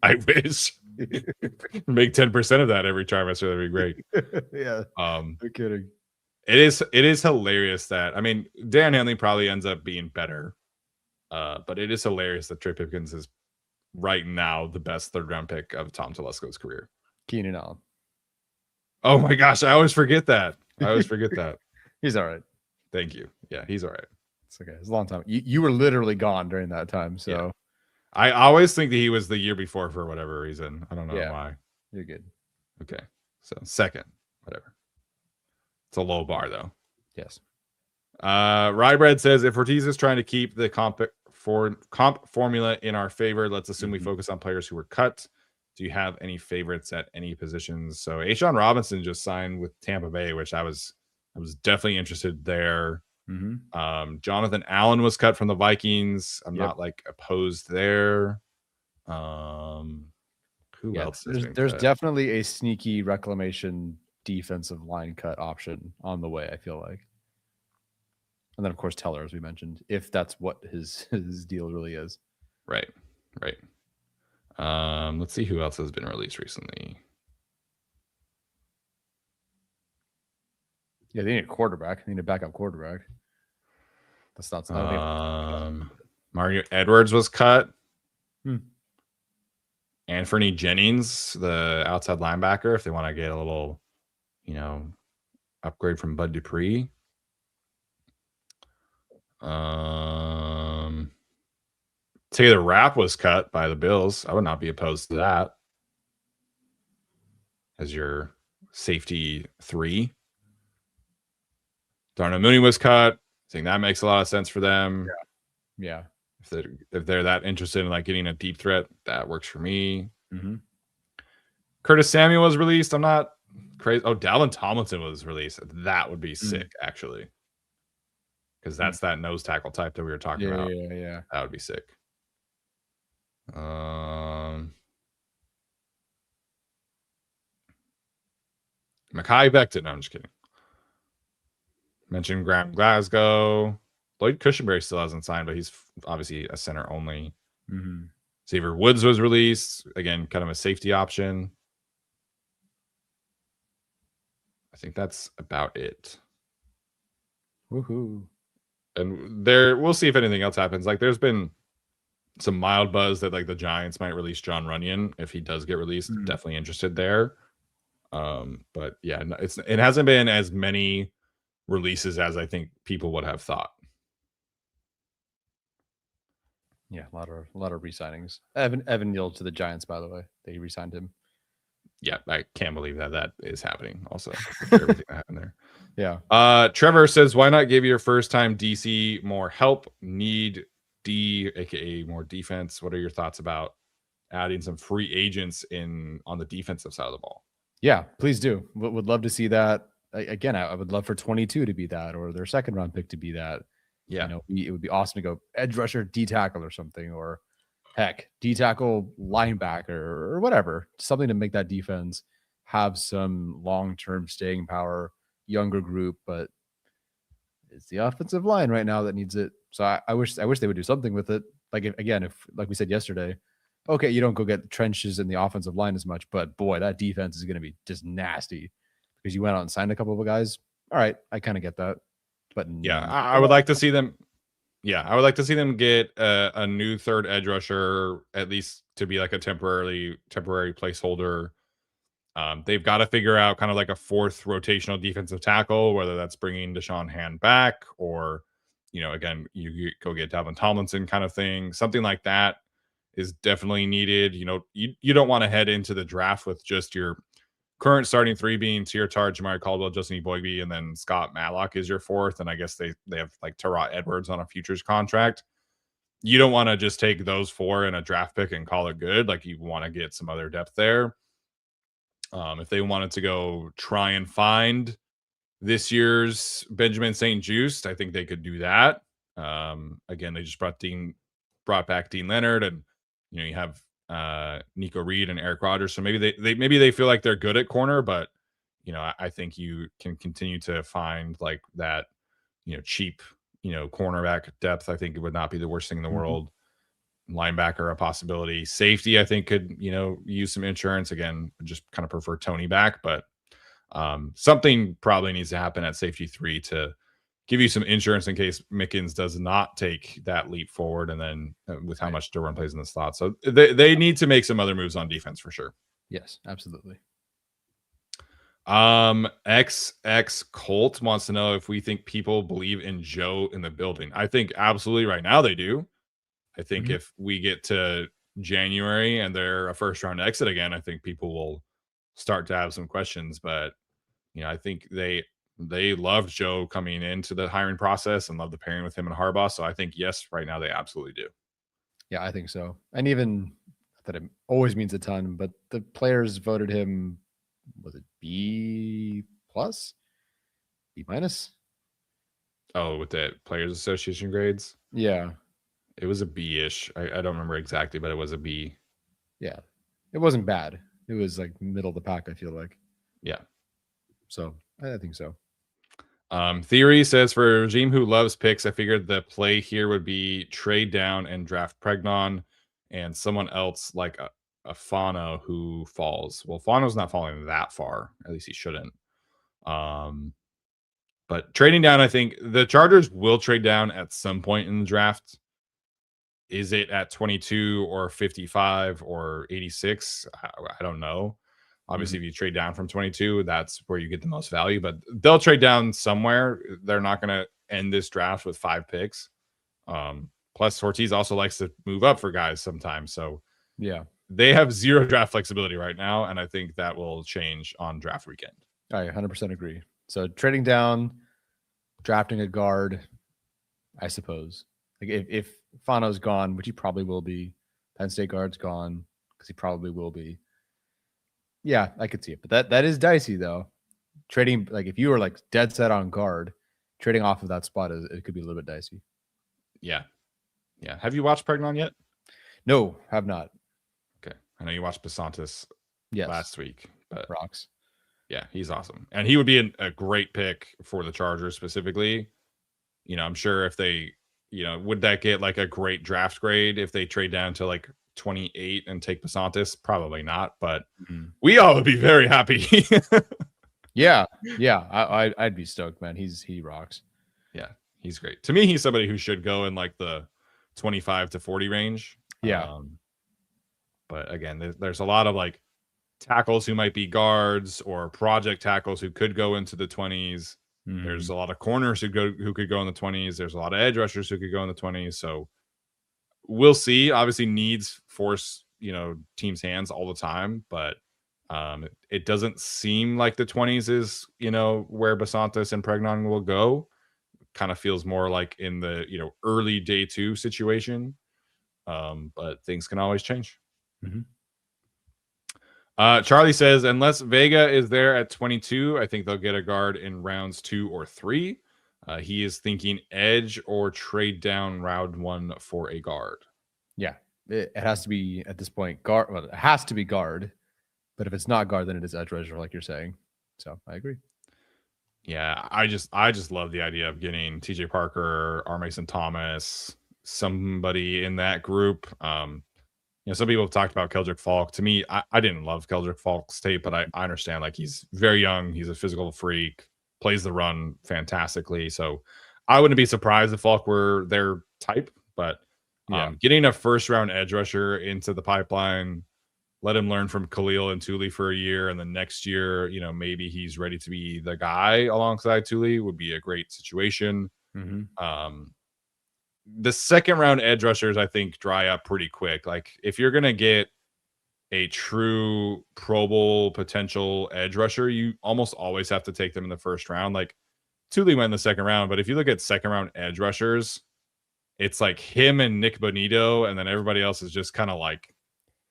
I wish. Make 10% of that every trimester. That'd be great. Yeah. No kidding. It is hilarious that, I mean, Dan Henley probably ends up being better. But it is hilarious that Trey Pipkins is right now the best third round pick of Tom Telesco's career. Keenan Allen. Oh my gosh, I always forget that. He's all right. Thank you. Yeah, he's all right. It's okay. It's a long time. You were literally gone during that time. So yeah. I always think that he was the year before for whatever reason. I don't know why. You're good. Okay. So second, whatever. It's a low bar though. Yes. Rybread says if Ortiz is trying to keep the comp formula in our favor, let's assume we focus on players who were cut. Do you have any favorites at any positions? So A'Shawn Robinson just signed with Tampa Bay, which I was I was definitely interested there. Mm-hmm. Jonathan Allen was cut from the Vikings. I'm Yep. not like opposed there. Who else has been There's cut? definitely a sneaky reclamation defensive line cut option on the way, I feel like. And then of course Teller, as we mentioned, if that's what his deal really is. Right. Let's see who else has been released recently. Yeah, they need a quarterback. They need a backup quarterback. That's not. I don't think Mario Edwards was cut. Hmm. Anthony Jennings, the outside linebacker, if they want to get a little, upgrade from Bud Dupree. Taylor Rapp was cut by the Bills. I would not be opposed to that as your safety 3. Darnell Mooney was cut. I think that makes a lot of sense for them. Yeah. If they're that interested in like getting a deep threat, that works for me. Mm-hmm. Curtis Samuel was released. I'm not crazy. Oh, Dalvin Tomlinson was released. That would be sick, actually, because that's that nose tackle type that we were talking about. Yeah. That would be sick. Mekhi Becton. No, I'm just kidding. Mentioned Graham Glasgow. Lloyd Cushenberry still hasn't signed, but he's obviously a center only. Mm-hmm. Xavier Woods was released. Again, kind of a safety option. I think that's about it. Woohoo. And we'll see if anything else happens. Like, there's been some mild buzz that like the Giants might release John Runyon if he does get released. Definitely interested there. But yeah, it hasn't been as many releases as I think people would have thought. Yeah, a lot of re-signings. Evan Neal to the Giants, by the way. They re-signed him. Yeah, I can't believe that is happening. Also, everything that happened there. Yeah. Trevor says, why not give your first time DC more help? Need D, aka more defense. What are your thoughts about adding some free agents on the defensive side of the ball? Yeah, please do. Would love to see that. Again, I would love for 22 to be that, or their second round pick to be that. Yeah, it would be awesome to go edge rusher, D tackle or something, or heck, D tackle linebacker or whatever, something to make that defense have some long-term staying power, younger group, but it's the offensive line right now that needs it. So I wish they would do something with it. Like if like we said yesterday, okay, you don't go get trenches in the offensive line as much, but boy, that defense is going to be just nasty because you went out and signed a couple of guys. All right, I kind of get that, but yeah, I would like to see them. Yeah, I would like to see them get a new third edge rusher, at least to be like a temporary placeholder. They've got to figure out kind of like a fourth rotational defensive tackle, whether that's bringing Deshaun Hand back or, again, you go get Dalvin Tomlinson kind of thing. Something like that is definitely needed. You don't want to head into the draft with just your current starting 3 being Tier Tart, Jamari Caldwell, Justin Eboigbe, and then Scott Matlock is your 4th. And I guess they have like Terrell Edwards on a futures contract. You don't want to just take those 4 in a draft pick and call it good. Like, you want to get some other depth there. If they wanted to go try and find this year's Benjamin St. Juste, I think they could do that. Again, they just brought back Dean Leonard, and you have Nico Reed and Eric Rodgers. So maybe they feel like they're good at corner, but I think you can continue to find like that, cheap, cornerback depth. I think it would not be the worst thing in the world. Linebacker, a possibility. Safety, I think, could use some insurance. Again, just kind of prefer Tony back, but something probably needs to happen at safety 3 to give you some insurance in case Mickens does not take that leap forward, and then with how much Derwin plays in the slot. So they need to make some other moves on defense for sure. Yes, absolutely. XX Colt wants to know if we think people believe in Joe in the building. I think absolutely right now they do. I think if we get to January and they're a first round exit again, I think people will start to have some questions. But I think they loved Joe coming into the hiring process and loved the pairing with him and Harbaugh. So I think yes, right now they absolutely do. Yeah, I think so. And even that it always means a ton, but the players voted him, was it B+? B minus. Oh, with the Players Association grades? Yeah. It was a B-ish. I don't remember exactly, but it was a B. Yeah. It wasn't bad. It was like middle of the pack, I feel like. Yeah. So I think so. Theory says, for a regime who loves picks, I figured the play here would be trade down and draft Pregnon and someone else like a Fano who falls. Well, Fano's not falling that far. At least he shouldn't. But trading down, I think the Chargers will trade down at some point in the draft. Is it at 22 or 55 or 86? I don't know. Obviously, if you trade down from 22, that's where you get the most value, but they'll trade down somewhere. They're not going to end this draft with 5 picks. Plus, Ortiz also likes to move up for guys sometimes. So, yeah, they have zero draft flexibility right now, and I think that will change on draft weekend. I 100% agree. So, trading down, drafting a guard, I suppose. Like if Fano's gone, which he probably will be, Penn State guard's gone because he probably will be. Yeah, I could see it, but that is dicey though. Trading, like if you were like dead set on guard, trading off of that spot it could be a little bit dicey. Yeah. Have you watched Pregnon yet? No, have not. Okay, I know you watched Basantis last week, but rocks. Yeah, he's awesome, and he would be a great pick for the Chargers specifically. I'm sure if they, would that get like a great draft grade if they trade down to like 28 and take Basantis? Probably not, but we all would be very happy. Yeah, I'd be stoked, man. He rocks. Yeah, he's great. To me, he's somebody who should go in like the 25 to 40 range. Yeah. But again, there's a lot of like tackles who might be guards or project tackles who could go into the 20s. There's a lot of corners who could go in the 20s. There's a lot of edge rushers who could go in the 20s. So we'll see. Obviously, needs force teams' hands all the time, but it doesn't seem like the 20s is where Basantis and Pregnon will go. Kind of feels more like in the early day 2 situation. But things can always change. Charlie says, unless Vega is there at 22, I think they'll get a guard in rounds 2 or 3. He is thinking edge or trade down round 1 for a guard. Yeah, it has to be at this point guard. Well, it has to be guard, but if it's not guard, then it is edge rusher, like you're saying. So I agree. Yeah, I just love the idea of getting TJ Parker, R. Mason Thomas, somebody in that group. Some people have talked about Keldrick Falk. To me, I didn't love Keldrick Falk's tape, but I understand like he's very young. He's a physical freak, plays the run fantastically. So I wouldn't be surprised if Falk were their type, but getting a first round edge rusher into the pipeline, let him learn from Khalil and Tuli for a year. And then next year, maybe he's ready to be the guy alongside Tuli would be a great situation. The second round edge rushers, I think, dry up pretty quick. Like if you're going to get a true Pro Bowl potential edge rusher, you almost always have to take them in the first round. Like Tuli went in the second round, but if you look at second round edge rushers, it's like him and Nick Bonito, and then everybody else is just kind of like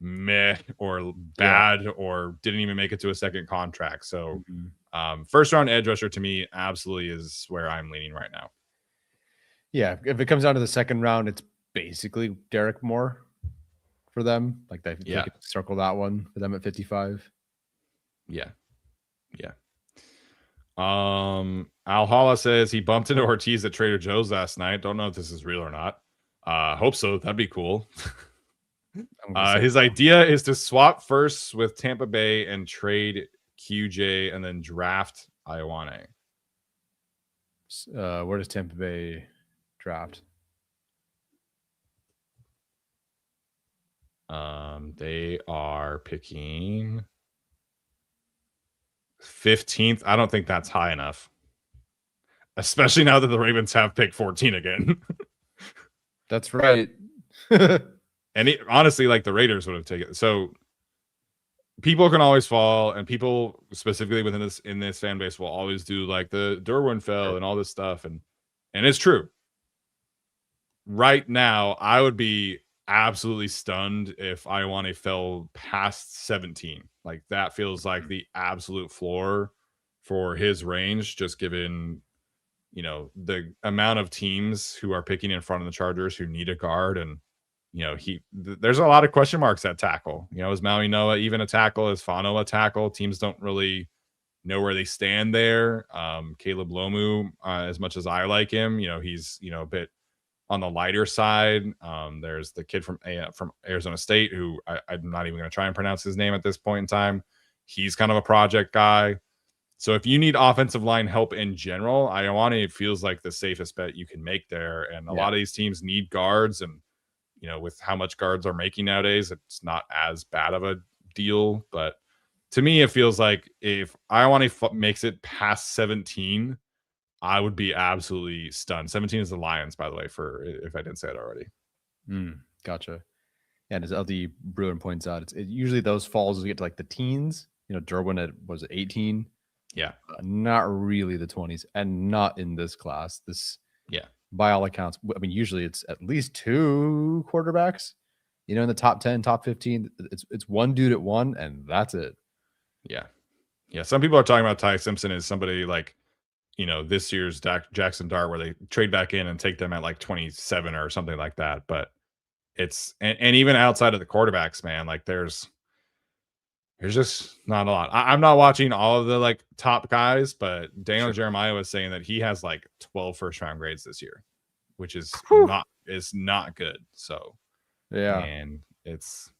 meh or bad or didn't even make it to a second contract. So first round edge rusher to me absolutely is where I'm leaning right now. Yeah, if it comes down to the second round, it's basically Derek Moore for them. Like they could circle that one for them at 55. Yeah. Alhala says he bumped into Ortiz at Trader Joe's last night. Don't know if this is real or not. Hope so. That'd be cool. His idea is to swap firsts with Tampa Bay and trade QJ and then draft Ioane. Where does Tampa Bay draft? They are picking 15th. I don't think that's high enough, especially now that the Ravens have pick 14 again. That's right. And honestly, like the Raiders would have taken. So people can always fall, and people specifically in this fan base will always do like the Derwin fell and all this stuff, and it's true. Right now, I would be absolutely stunned if Ioane fell past 17. Like that feels like the absolute floor for his range, just given, you know, the amount of teams who are picking in front of the Chargers who need a guard. And, you know, there's a lot of question marks at tackle. You know, is Maui Noah even a tackle? Is Fano a tackle? Teams don't really know where they stand there. Caleb Lomu, as much as I like him, you know, he's, you know, a bit on the lighter side. There's the kid from Arizona State who I'm not even going to try and pronounce his name at this point in time. He's kind of a project guy. So if you need offensive line help in general, Ioane feels like the safest bet you can make there. And a lot of these teams need guards, and, you know, with how much guards are making nowadays, it's not as bad of a deal. But to me, it feels like if Ioane makes it past 17, I would be absolutely stunned. 17 is the Lions, by the way, for if I didn't say it already. Gotcha. And as LD Bruin points out, it usually those falls as we get to like the teens. You know, Derwin was 18. Yeah. Not really the 20s, and not in this class. By all accounts, I mean, usually it's at least 2 quarterbacks, you know, in the top 10, top 15. It's one dude at 1, and that's it. Yeah. Some people are talking about Ty Simpson as somebody like, you know, this year's Jackson Dart, where they trade back in and take them at like 27 or something like that. But it's, and even outside of the quarterbacks, man, like there's just not a lot. I'm not watching all of the like top guys, but Daniel Jeremiah was saying that he has like 12 first round grades this year, which is not good. So yeah, and it's,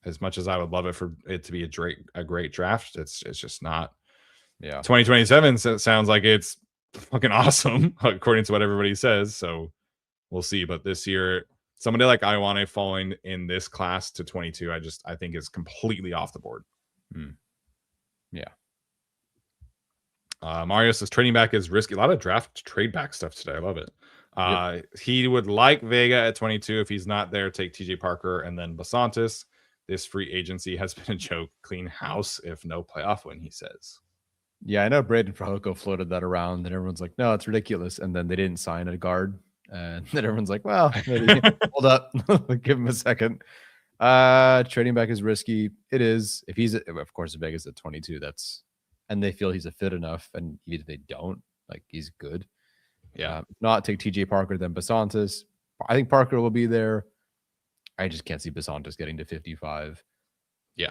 as much as I would love it for it to be a great draft, it's just not. Yeah. 2027 sounds like it's fucking awesome, according to what everybody says. So we'll see. But this year, somebody like Ioane falling in this class to 22, I think is completely off the board. Yeah. Mario says trading back is risky. A lot of draft trade back stuff today. I love it. He would like Vega at 22. If he's not there, take TJ Parker and then Basantis. This free agency has been a joke. Clean house if no playoff win, he says. Yeah, I know Braden Frahoko floated that around, and everyone's like, no, it's ridiculous. And then they didn't sign a guard. And then everyone's like, well, maybe hold up. Give him a second. Trading back is risky. It is. If he's, of course, if Vegas at 22, and they feel he's a fit enough. And even if they don't, like, he's good. Yeah. If not, take TJ Parker, then Basantis. I think Parker will be there. I just can't see Basantis getting to 55. Yeah.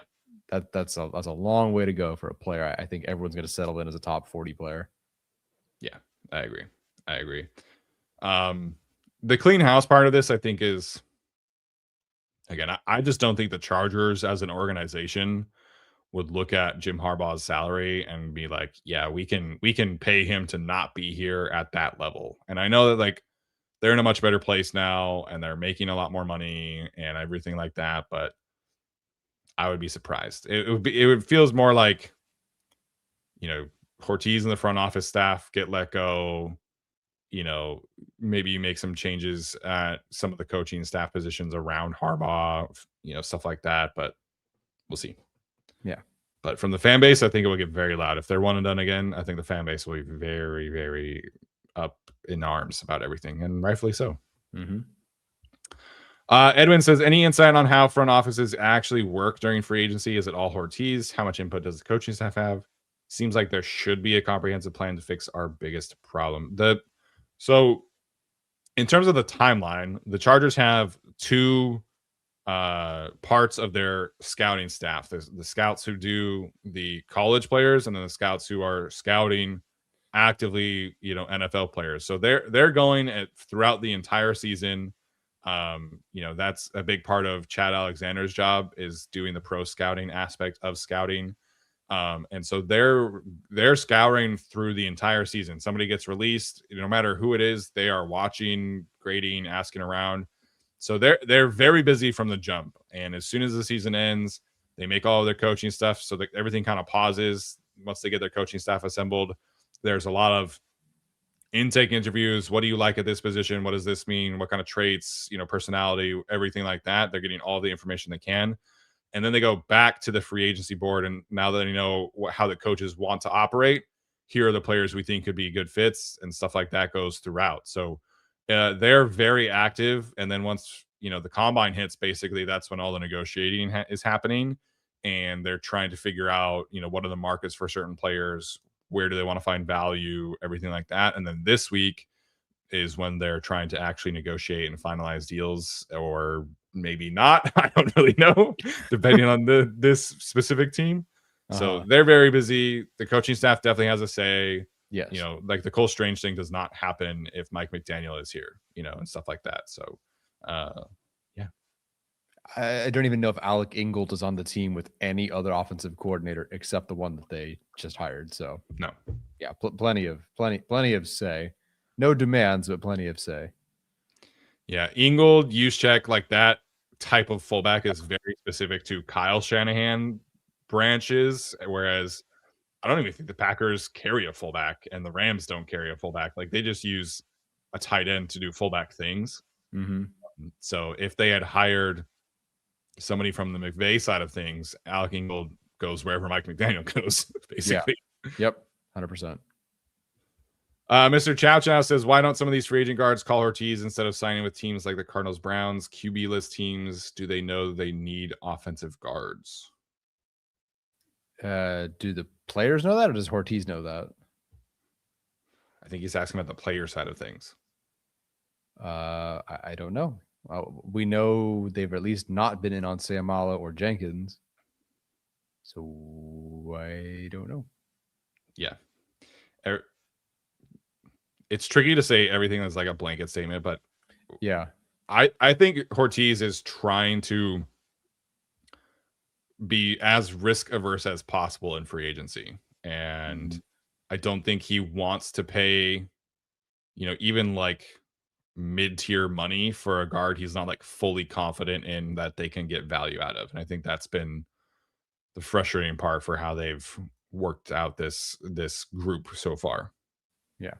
That's a long way to go for a player. I think everyone's going to settle in as a top 40 player. Yeah, I agree. The clean house part of this, I think, is, again, I just don't think the Chargers as an organization would look at Jim Harbaugh's salary and be like, yeah, we can pay him to not be here at that level. And I know that like they're in a much better place now and they're making a lot more money and everything like that, but I would be surprised. It feels more like, you know, Ortiz and the front office staff get let go. You know, maybe you make some changes at some of the coaching staff positions around Harbaugh, you know, stuff like that. But we'll see. Yeah. But from the fan base, I think it will get very loud. If they're one and done again, I think the fan base will be very, very up in arms about everything, and rightfully so. Mm-hmm. Edwin says, any insight on how front offices actually work during free agency? Is it all Ortiz? How much input does the coaching staff have? Seems like there should be a comprehensive plan to fix our biggest problem. So in terms of the timeline, the Chargers have 2 parts of their scouting staff. There's the scouts who do the college players, and then the scouts who are scouting actively, you know, NFL players. So they're going throughout the entire season. You know, that's a big part of Chad Alexander's job, is doing the pro scouting aspect of scouting. And so they're scouring through the entire season. Somebody gets released, no matter who it is, they are watching, grading, asking around. So they're very busy from the jump. And as soon as the season ends, they make all of their coaching stuff so that everything kind of pauses once they get their coaching staff assembled. There's a lot of intake interviews. What do you like at this position? What does this mean? What kind of traits, you know, personality, everything like that. They're getting all the information they can. And then they go back to the free agency board. And now that they know how the coaches want to operate, here are the players we think could be good fits, and stuff like that goes throughout. So they're very active. And then once, you know, the combine hits, basically that's when all the negotiating is happening. And they're trying to figure out, you know, what are the markets for certain players? where do they want to find value, everything like that. And then this week is when they're trying to actually negotiate and finalize deals, or maybe not. I don't really know, depending on this specific team. So they're very busy. The coaching staff definitely has a say. Yes. You know, like the Cole Strange thing does not happen if Mike McDaniel is here, you know, and stuff like that. So, yeah. I don't even know if Alec Ingold is on the team with any other offensive coordinator except the one that they just hired. So, No. Yeah, plenty of say. No demands, but plenty of say. Yeah, Ingold, Juszczyk, like that type of fullback is very specific to Kyle Shanahan branches, whereas I don't even think the Packers carry a fullback and the Rams don't carry a fullback. Like they just use a tight end to do fullback things. Mm-hmm. So if they had hired somebody from the McVay side of things, Alec Ingold goes wherever Mike McDaniel goes, basically. Yeah. Yep, 100%. Mr. Chow Chow says, why don't some of these free agent guards call Ortiz instead of signing with teams like the Cardinals, Browns, QB list teams? Do they know they need offensive guards? Do the players know that, or does Ortiz know that? I think he's asking about the player side of things. I don't know. We know they've at least not been in on Samala or Jenkins. So I don't know. Yeah. It's tricky to say everything that's like a blanket statement, but yeah, I think Ortiz is trying to be as risk averse as possible in free agency. And I don't think he wants to pay, you know, even like mid-tier money for a guard he's not like fully confident in that they can get value out of. And I think that's been the frustrating part for how they've worked out this group so far. Yeah.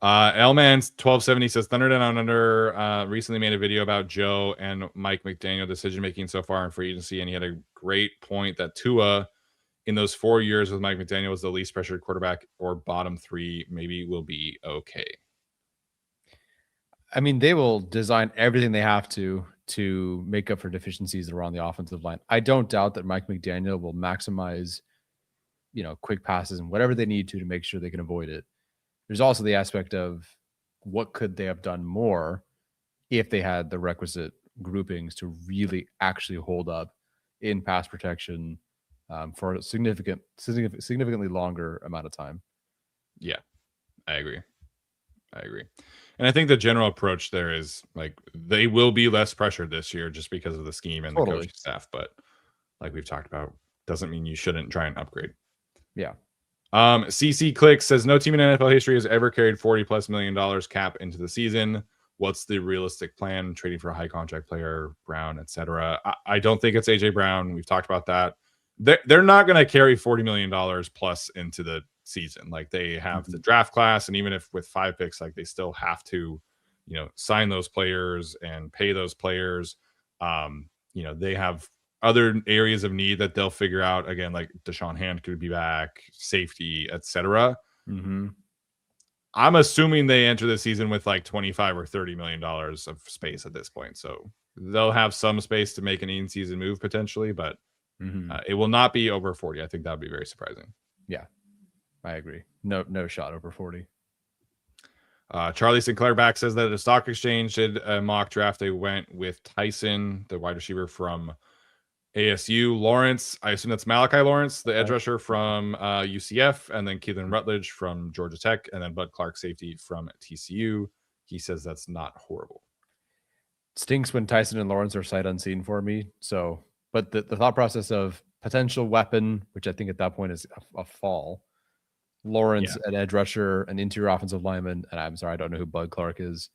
Lman's 1270 says Thunder Down Under recently made a video about Joe and Mike McDaniel decision making so far in free agency, and he had a great point that Tua in those 4 years with Mike McDaniel was the least pressured quarterback, or bottom three maybe will be okay. I mean, they will design everything they have to make up for deficiencies that are on the offensive line. I don't doubt that Mike McDaniel will maximize, you know, quick passes and whatever they need to make sure they can avoid it. There's also the aspect of what could they have done more if they had the requisite groupings to really actually hold up in pass protection for a significantly longer amount of time. Yeah, I agree. And I think the general approach there is like they will be less pressured this year just because of the scheme and the coaching staff. But like we've talked about, doesn't mean you shouldn't try and upgrade. Yeah. CC Click says no team in NFL history has ever carried $40+ million cap into the season. What's the realistic plan? Trading for a high contract player, Brown, etc. I don't think it's AJ Brown. We've talked about that. They're not going to carry $40 million plus into the season. Like they have the draft class, and even if with 5 picks, like they still have to, you know, sign those players and pay those players. You know, they have other areas of need that they'll figure out. Again, like Deshaun Hand could be back, safety, etc. I'm assuming they enter the season with like $25 or $30 million of space at this point, so they'll have some space to make an in-season move potentially, but it will not be over 40. I think that would be very surprising. Yeah, I agree. No shot over 40. Charlie Sinclair back says that at a stock exchange did a mock draft. They went with Tyson, the wide receiver from ASU, Lawrence, I assume that's Malachi Lawrence, the edge rusher from UCF, and then Keelan Rutledge from Georgia Tech, and then Bud Clark, safety from TCU. He says that's not horrible. Stinks when Tyson and Lawrence are sight unseen for me. So, but the thought process of potential weapon, which I think at that point is a fall, Lawrence, an edge rusher, an interior offensive lineman, and I'm sorry, I don't know who Bud Clark is.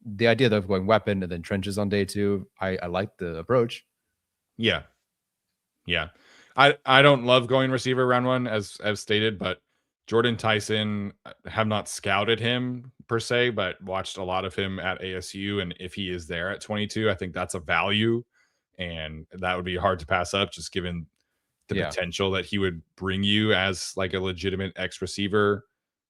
The idea of going weapon and then trenches on day two, I like the approach. Yeah. I don't love going receiver round one as stated, but Jordan Tyson, have not scouted him per se, but watched a lot of him at ASU. And if he is there at 22, I think that's a value, and that would be hard to pass up just given the potential that he would bring you as like a legitimate X receiver.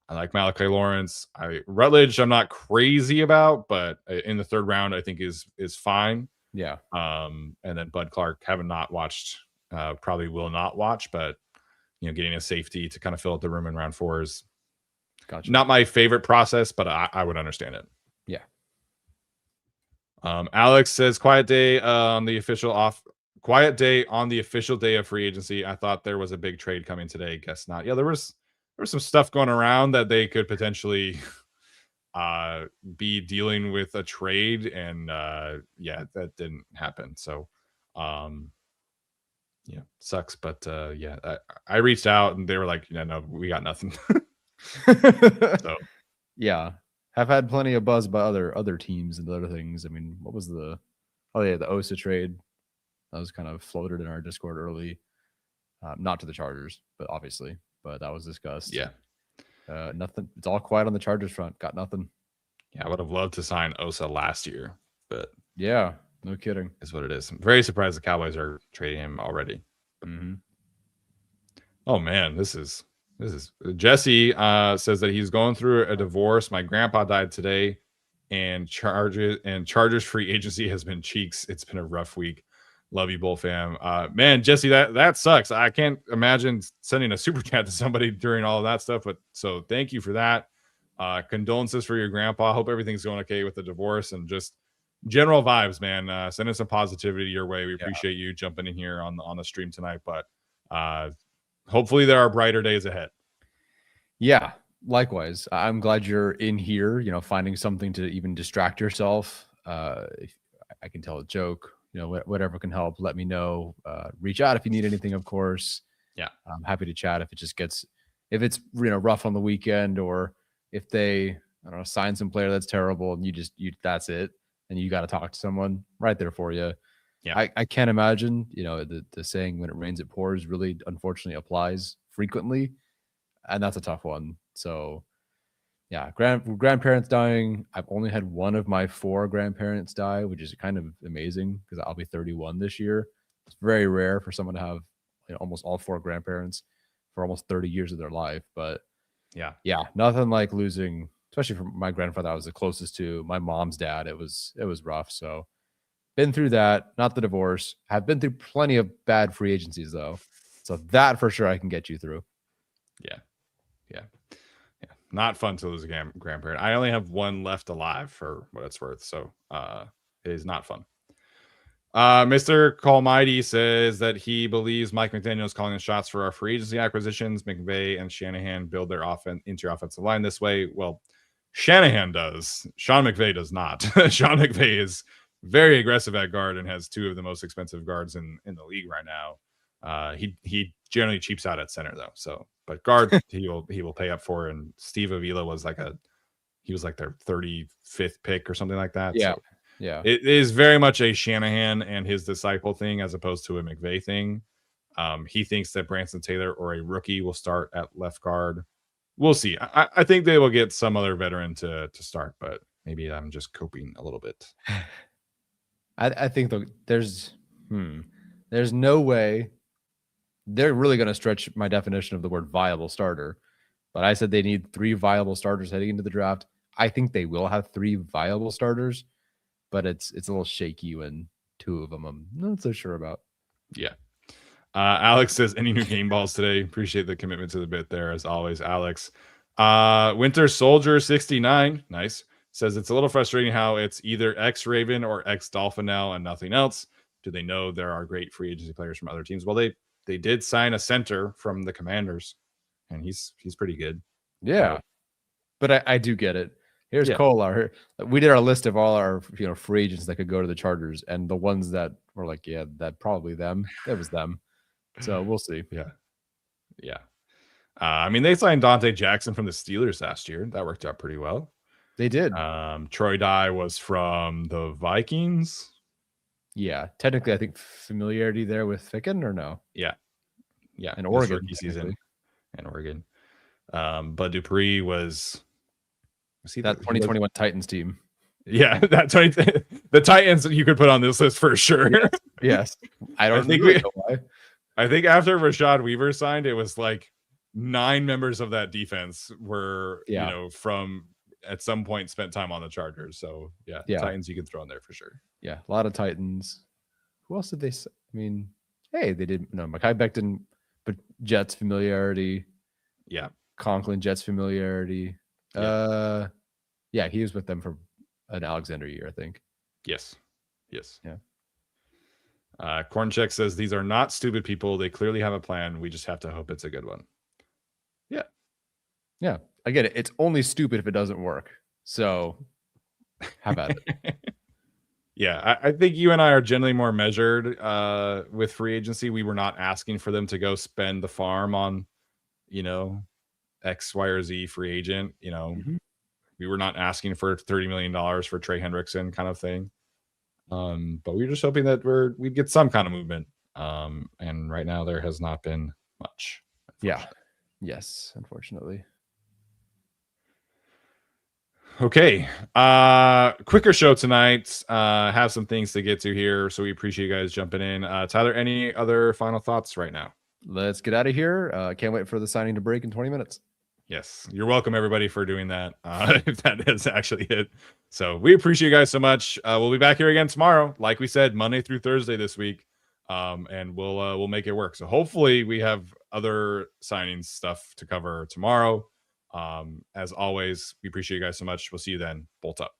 I like Malachi Lawrence. Rutledge, I'm not crazy about, but in the 3rd round, I think is fine. Yeah. And then Bud Clark, haven't not watched, probably will not watch, but getting a safety to kind of fill out the room in round 4 is Gotcha. not my favorite process, but I would understand it. Yeah. Alex says quiet day on the official day of free agency. I thought there was a big trade coming today. Guess not. Yeah, there was some stuff going around that they could potentially be dealing with a trade, and yeah, that didn't happen. So yeah, sucks, but yeah, I reached out and they were like, yeah, no, we got nothing. So yeah, have had plenty of buzz by other teams and other things. I mean, what was the Osa trade that was kind of floated in our Discord early, not to the Chargers, but that was discussed. yeah, nothing. It's all quiet on the Chargers front. Got nothing. I would have loved to sign Osa last year, but yeah, no kidding. Is what it is. I'm very surprised the Cowboys are trading him already. Mm-hmm. Oh man, this is Jesse says that he's going through a divorce. My grandpa died today, and Chargers free agency has been cheeks. It's been a rough week. Love you, Bull fam. Man, Jesse, that sucks. I can't imagine sending a super chat to somebody during all of that stuff. But so thank you for that. Condolences for your grandpa. Hope everything's going okay with the divorce, and just general vibes, man. Sending some positivity your way. We appreciate you jumping in here on the stream tonight. But hopefully there are brighter days ahead. Yeah, likewise. I'm glad you're in here, finding something to even distract yourself. If I can tell a joke, whatever can help, let me know. Reach out if you need anything, of course. Yeah, I'm happy to chat if it's rough on the weekend, or if they sign some player that's terrible and you that's it, and you got to talk to someone, right there for you. Yeah, I can't imagine, the saying when it rains it pours really unfortunately applies frequently, and that's a tough one. So yeah, grandparents dying. I've only had one of my 4 grandparents die, which is kind of amazing because I'll be 31 this year. It's very rare for someone to have almost all 4 grandparents for almost 30 years of their life. But yeah, nothing like losing, especially for my grandfather I was the closest to, my mom's dad. It was rough. So been through that, not the divorce. Have been through plenty of bad free agencies though. So that for sure I can get you through. Yeah. Not fun to lose a grandparent. I only have one left alive for what it's worth. So it is not fun. Mr. Calmighty says that he believes Mike McDaniel is calling the shots for our free agency acquisitions. McVay and Shanahan build their interior offensive line this way. Well, Shanahan does. Sean McVay does not. Sean McVay is very aggressive at guard and has 2 of the most expensive guards in the league right now. He generally cheaps out at center though. So, but guard he will pay up for. And Steve Avila was like their 35th pick or something like that. Yeah. So yeah. It is very much a Shanahan and his disciple thing as opposed to a McVay thing. He thinks that Branson Taylor or a rookie will start at left guard. We'll see. I think they will get some other veteran to start, but maybe I'm just coping a little bit. I think there's no way they're really going to stretch my definition of the word viable starter. But I said they need 3 viable starters heading into the draft. I think they will have 3 viable starters, but it's a little shaky when 2 of them I'm not so sure about. Yeah. Alex says, any new game balls today? Appreciate the commitment to the bit there, as always, Alex. Winter Soldier 69, nice, says it's a little frustrating how it's either ex-Raven or ex-Dolphin now and nothing else. Do they know there are great free agency players from other teams? Well, they did sign a center from the Commanders, and he's pretty good. Yeah, but I do get it. Here's Cole. We did our list of all our free agents that could go to the Chargers, and the ones that were like, yeah, that probably them. That was them. So we'll see. Yeah. I mean, they signed Dante Jackson from the Steelers last year. That worked out pretty well. They did. Troy Dye was from the Vikings. Yeah, technically, I think familiarity there with Ficken or no? Yeah, in Oregon season in Oregon. Bud Dupree was that 2021 Titans team. Yeah, the Titans you could put on this list for sure. Yes. I don't know why. I think after Rashad Weaver signed, it was like 9 members of that defense were from at some point spent time on the Chargers. So yeah, Titans you can throw in there for sure. Yeah, a lot of Titans. Who else did they? I mean, hey, they did. No, Mekhi Becton but Jets familiarity. Yeah. Conklin, Jets familiarity. Yeah. Yeah, he was with them for an Alexander year, I think. Yes. Yeah. Corncheck says these are not stupid people. They clearly have a plan. We just have to hope it's a good one. Yeah. I get it. It's only stupid if it doesn't work. So how about it? Yeah, I think you and I are generally more measured with free agency. We were not asking for them to go spend the farm on, X, Y, or Z free agent. We were not asking for $30 million for Trey Hendrickson kind of thing. But we were just hoping that we'd get some kind of movement. And right now there has not been much. Yeah. Yes, unfortunately. Okay. Quicker show tonight. Have some things to get to here. So we appreciate you guys jumping in. Tyler, any other final thoughts right now? Let's get out of here. Can't wait for the signing to break in 20 minutes. Yes. You're welcome, everybody, for doing that. If that is actually it. So we appreciate you guys so much. We'll be back here again tomorrow. Like we said, Monday through Thursday this week. And we'll make it work. So hopefully we have other signings stuff to cover tomorrow. As always, we appreciate you guys so much. We'll see you then. Bolt up.